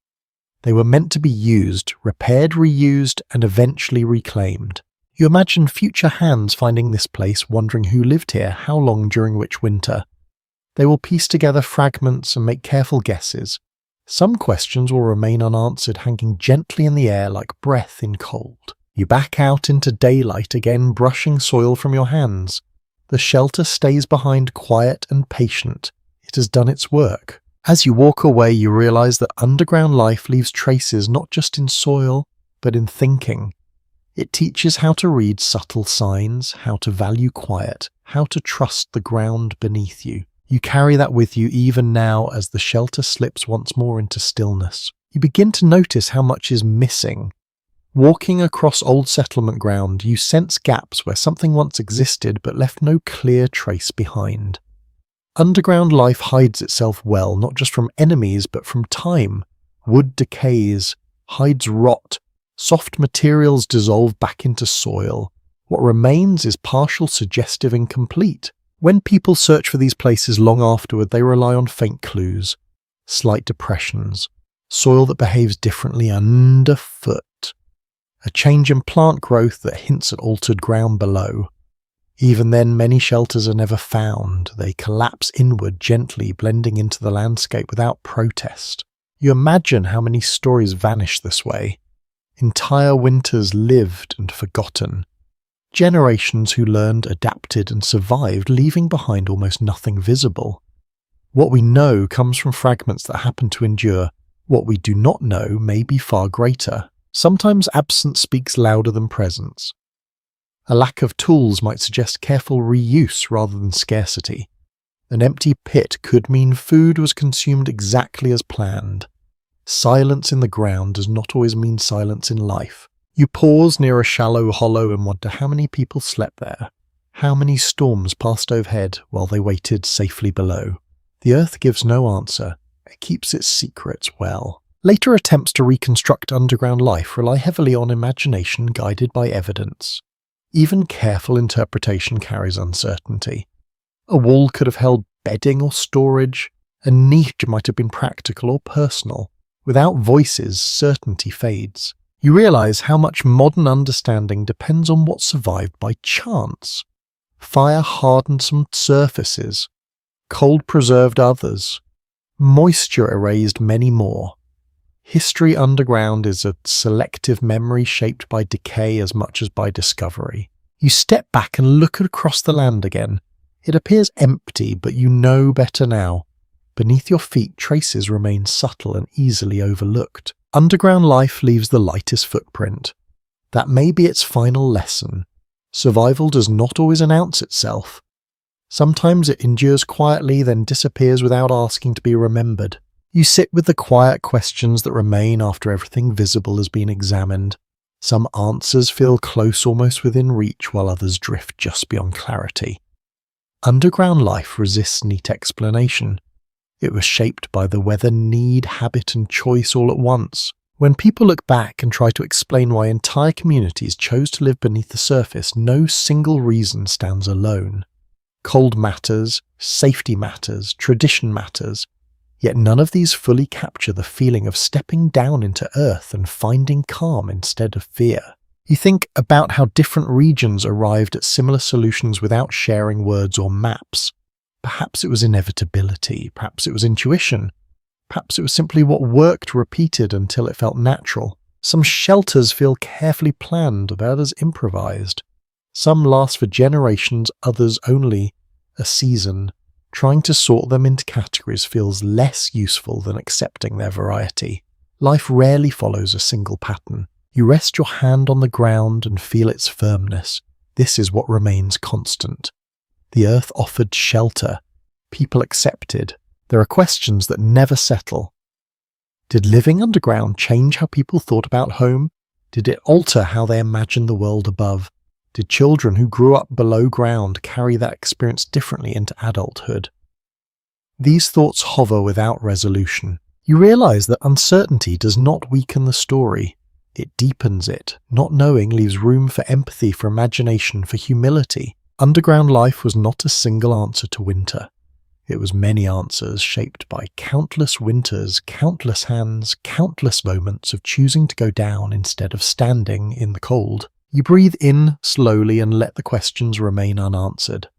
They were meant to be used, repaired, reused, and eventually reclaimed. You imagine future hands finding this place, wondering who lived here, how long, during which winter. They will piece together fragments and make careful guesses. Some questions will remain unanswered, hanging gently in the air like breath in cold. You back out into daylight again, brushing soil from your hands. The shelter stays behind, quiet and patient. It has done its work. As you walk away, you realize that underground life leaves traces not just in soil, but in thinking. It teaches how to read subtle signs, how to value quiet, how to trust the ground beneath you. You carry that with you even now as the shelter slips once more into stillness. You begin to notice how much is missing. Walking across old settlement ground, you sense gaps where something once existed but left no clear trace behind. Underground life hides itself well, not just from enemies but from time. Wood decays, hides rot, soft materials dissolve back into soil. What remains is partial, suggestive, incomplete. When people search for these places long afterward, they rely on faint clues, slight depressions, soil that behaves differently underfoot, a change in plant growth that hints at altered ground below. Even then, many shelters are never found. They collapse inward gently, blending into the landscape without protest. You imagine how many stories vanish this way. Entire winters lived and forgotten. Generations who learned, adapted, and survived, leaving behind almost nothing visible. What we know comes from fragments that happen to endure. What we do not know may be far greater. Sometimes absence speaks louder than presence. A lack of tools might suggest careful reuse rather than scarcity. An empty pit could mean food was consumed exactly as planned. Silence in the ground does not always mean silence in life. You pause near a shallow hollow and wonder how many people slept there, how many storms passed overhead while they waited safely below. The earth gives no answer. It keeps its secrets well. Later attempts to reconstruct underground life rely heavily on imagination guided by evidence. Even careful interpretation carries uncertainty. A wall could have held bedding or storage. A niche might have been practical or personal. Without voices, certainty fades. You realize how much modern understanding depends on what survived by chance. Fire hardened some surfaces. Cold preserved others. Moisture erased many more. History underground is a selective memory shaped by decay as much as by discovery. You step back and look across the land again. It appears empty, but you know better now. Beneath your feet, traces remain subtle and easily overlooked. Underground life leaves the lightest footprint. That may be its final lesson. Survival does not always announce itself. Sometimes it endures quietly, then disappears without asking to be remembered. You sit with the quiet questions that remain after everything visible has been examined. Some answers feel close, almost within reach, while others drift just beyond clarity. Underground life resists neat explanation. It was shaped by the weather, need, habit, and choice all at once. When people look back and try to explain why entire communities chose to live beneath the surface, no single reason stands alone. Cold matters, safety matters, tradition matters, yet none of these fully capture the feeling of stepping down into earth and finding calm instead of fear. You think about how different regions arrived at similar solutions without sharing words or maps. Perhaps it was inevitability, perhaps it was intuition, perhaps it was simply what worked repeated until it felt natural. Some shelters feel carefully planned, others improvised. Some last for generations, others only a season. Trying to sort them into categories feels less useful than accepting their variety. Life rarely follows a single pattern. You rest your hand on the ground and feel its firmness. This is what remains constant. The earth offered shelter. People accepted. There are questions that never settle. Did living underground change how people thought about home? Did it alter how they imagined the world above? Did children who grew up below ground carry that experience differently into adulthood? These thoughts hover without resolution. You realize that uncertainty does not weaken the story. It deepens it. Not knowing leaves room for empathy, for imagination, for humility. Underground life was not a single answer to winter. It was many answers shaped by countless winters, countless hands, countless moments of choosing to go down instead of standing in the cold. You breathe in slowly and let the questions remain unanswered.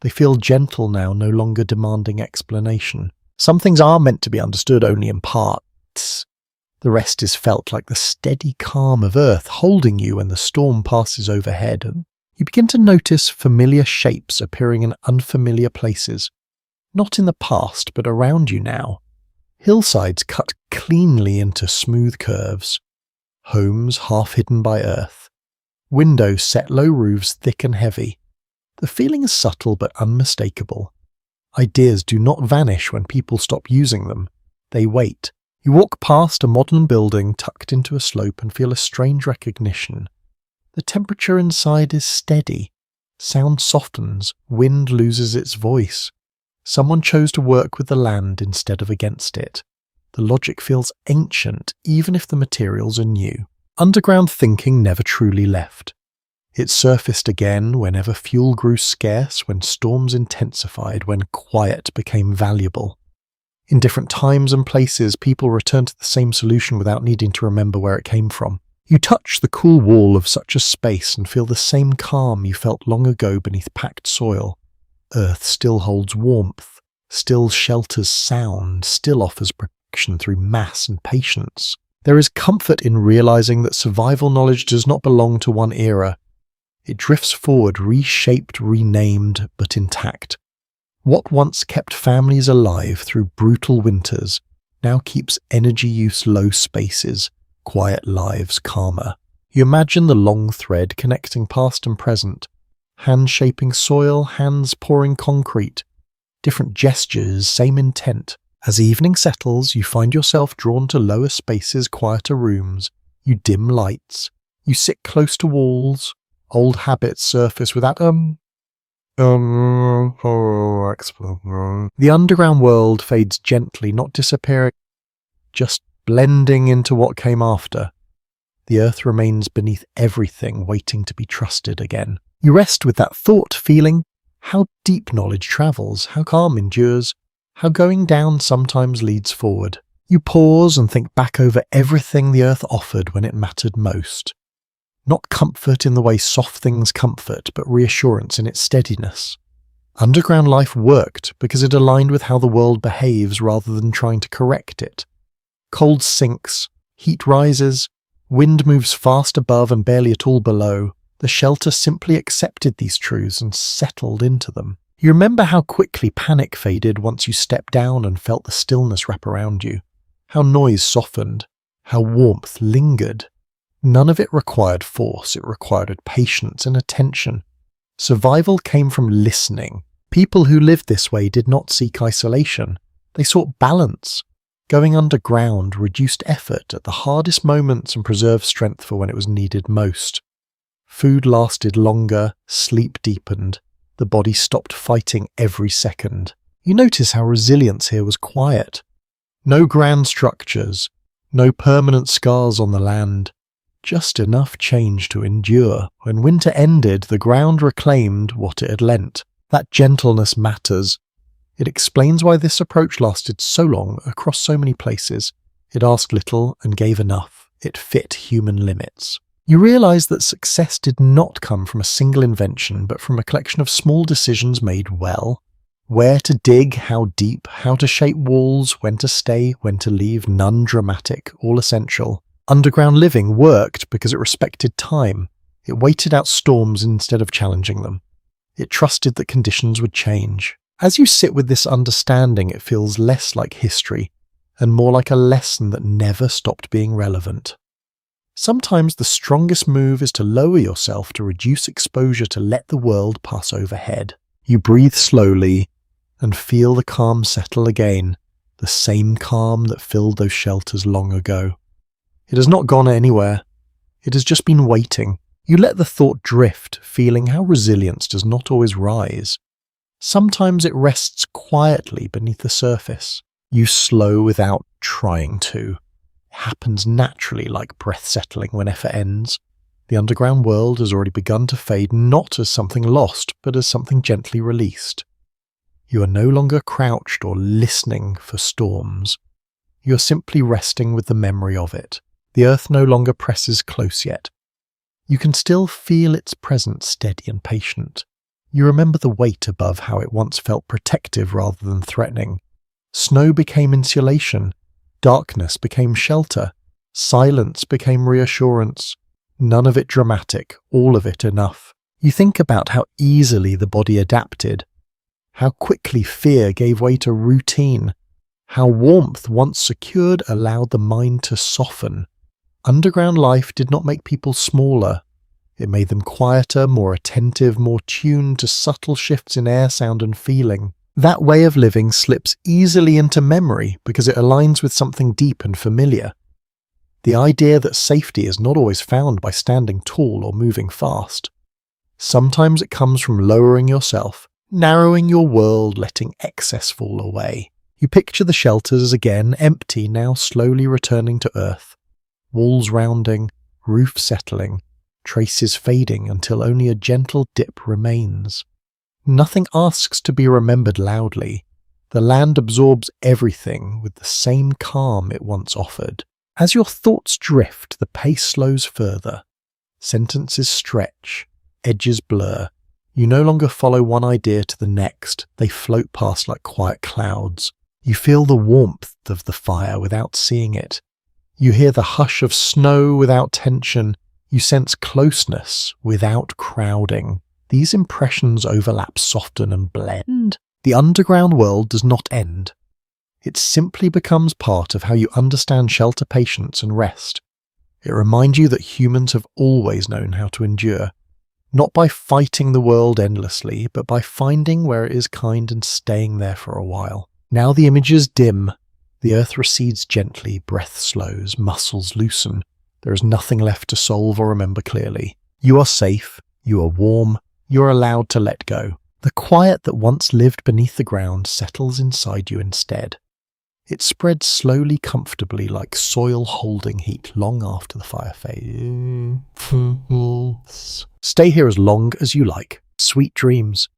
They feel gentle now, no longer demanding explanation. Some things are meant to be understood only in part. The rest is felt like the steady calm of earth holding you when the storm passes overhead. And you begin to notice familiar shapes appearing in unfamiliar places. Not in the past, but around you now. Hillsides cut cleanly into smooth curves. Homes half hidden by earth. Windows set low roofs thick and heavy. The feeling is subtle but unmistakable. Ideas do not vanish when people stop using them. They wait. You walk past a modern building tucked into a slope and feel a strange recognition. The temperature inside is steady. Sound softens. Wind loses its voice. Someone chose to work with the land instead of against it. The logic feels ancient, even if the materials are new. Underground thinking never truly left. It surfaced again whenever fuel grew scarce, when storms intensified, when quiet became valuable. In different times and places, people returned to the same solution without needing to remember where it came from. You touch the cool wall of such a space and feel the same calm you felt long ago beneath packed soil. Earth still holds warmth, still shelters sound, still offers protection through mass and patience. There is comfort in realizing that survival knowledge does not belong to one era. It drifts forward, reshaped, renamed, but intact. What once kept families alive through brutal winters now keeps energy use low spaces, quiet lives calmer. You imagine the long thread connecting past and present, hands shaping soil, hands pouring concrete, different gestures, same intent. As evening settles, you find yourself drawn to lower spaces, quieter rooms. You dim lights. You sit close to walls. Old habits surface without The underground world fades gently, not disappearing, just blending into what came after. The earth remains beneath everything, waiting to be trusted again. You rest with that thought, feeling how deep knowledge travels, how calm endures, how going down sometimes leads forward. You pause and think back over everything the earth offered when it mattered most. Not comfort in the way soft things comfort, but reassurance in its steadiness. Underground life worked because it aligned with how the world behaves rather than trying to correct it. Cold sinks, heat rises, wind moves fast above and barely at all below. The shelter simply accepted these truths and settled into them. You remember how quickly panic faded once you stepped down and felt the stillness wrap around you, how noise softened, how warmth lingered. None of it required force, it required patience and attention. Survival came from listening. People who lived this way did not seek isolation. They sought balance. Going underground reduced effort at the hardest moments and preserved strength for when it was needed most. Food lasted longer, sleep deepened. The body stopped fighting every second. You notice how resilience here was quiet. No grand structures, no permanent scars on the land. Just enough change to endure. When winter ended, the ground reclaimed what it had lent. That gentleness matters. It explains why this approach lasted so long across so many places. It asked little and gave enough. It fit human limits. You realize that success did not come from a single invention, but from a collection of small decisions made well. Where to dig, how deep, how to shape walls, when to stay, when to leave, none dramatic, all essential. Underground living worked because it respected time. It waited out storms instead of challenging them. It trusted that conditions would change. As you sit with this understanding, it feels less like history and more like a lesson that never stopped being relevant. Sometimes the strongest move is to lower yourself to reduce exposure to let the world pass overhead. You breathe slowly and feel the calm settle again, the same calm that filled those shelters long ago. It has not gone anywhere. It has just been waiting. You let the thought drift, feeling how resilience does not always rise. Sometimes it rests quietly beneath the surface. You slow without trying to. It happens naturally, like breath settling when effort ends. The underground world has already begun to fade, not as something lost, but as something gently released. You are no longer crouched or listening for storms. You are simply resting with the memory of it. The earth no longer presses close yet. You can still feel its presence steady and patient. You remember the weight above, how it once felt protective rather than threatening. Snow became insulation. Darkness became shelter. Silence became reassurance. None of it dramatic, all of it enough. You think about how easily the body adapted. How quickly fear gave way to routine. How warmth, once secured, allowed the mind to soften. Underground life did not make people smaller. It made them quieter, more attentive, more tuned to subtle shifts in air, sound and feeling. That way of living slips easily into memory because it aligns with something deep and familiar. The idea that safety is not always found by standing tall or moving fast. Sometimes it comes from lowering yourself, narrowing your world, letting excess fall away. You picture the shelters again, empty, now slowly returning to earth. Walls rounding, roof settling, traces fading until only a gentle dip remains. Nothing asks to be remembered loudly. The land absorbs everything with the same calm it once offered. As your thoughts drift, the pace slows further. Sentences stretch, edges blur. You no longer follow one idea to the next. They float past like quiet clouds. You feel the warmth of the fire without seeing it. You hear the hush of snow without tension. You sense closeness without crowding. These impressions overlap, soften and blend. The underground world does not end. It simply becomes part of how you understand shelter, patience and rest. It reminds you that humans have always known how to endure, not by fighting the world endlessly, but by finding where it is kind and staying there for a while. Now the images dim. The earth recedes gently, breath slows, muscles loosen. There is nothing left to solve or remember clearly. You are safe, you are warm, you are allowed to let go. The quiet that once lived beneath the ground settles inside you instead. It spreads slowly, comfortably, like soil holding heat long after the fire fades. Stay here as long as you like. Sweet dreams.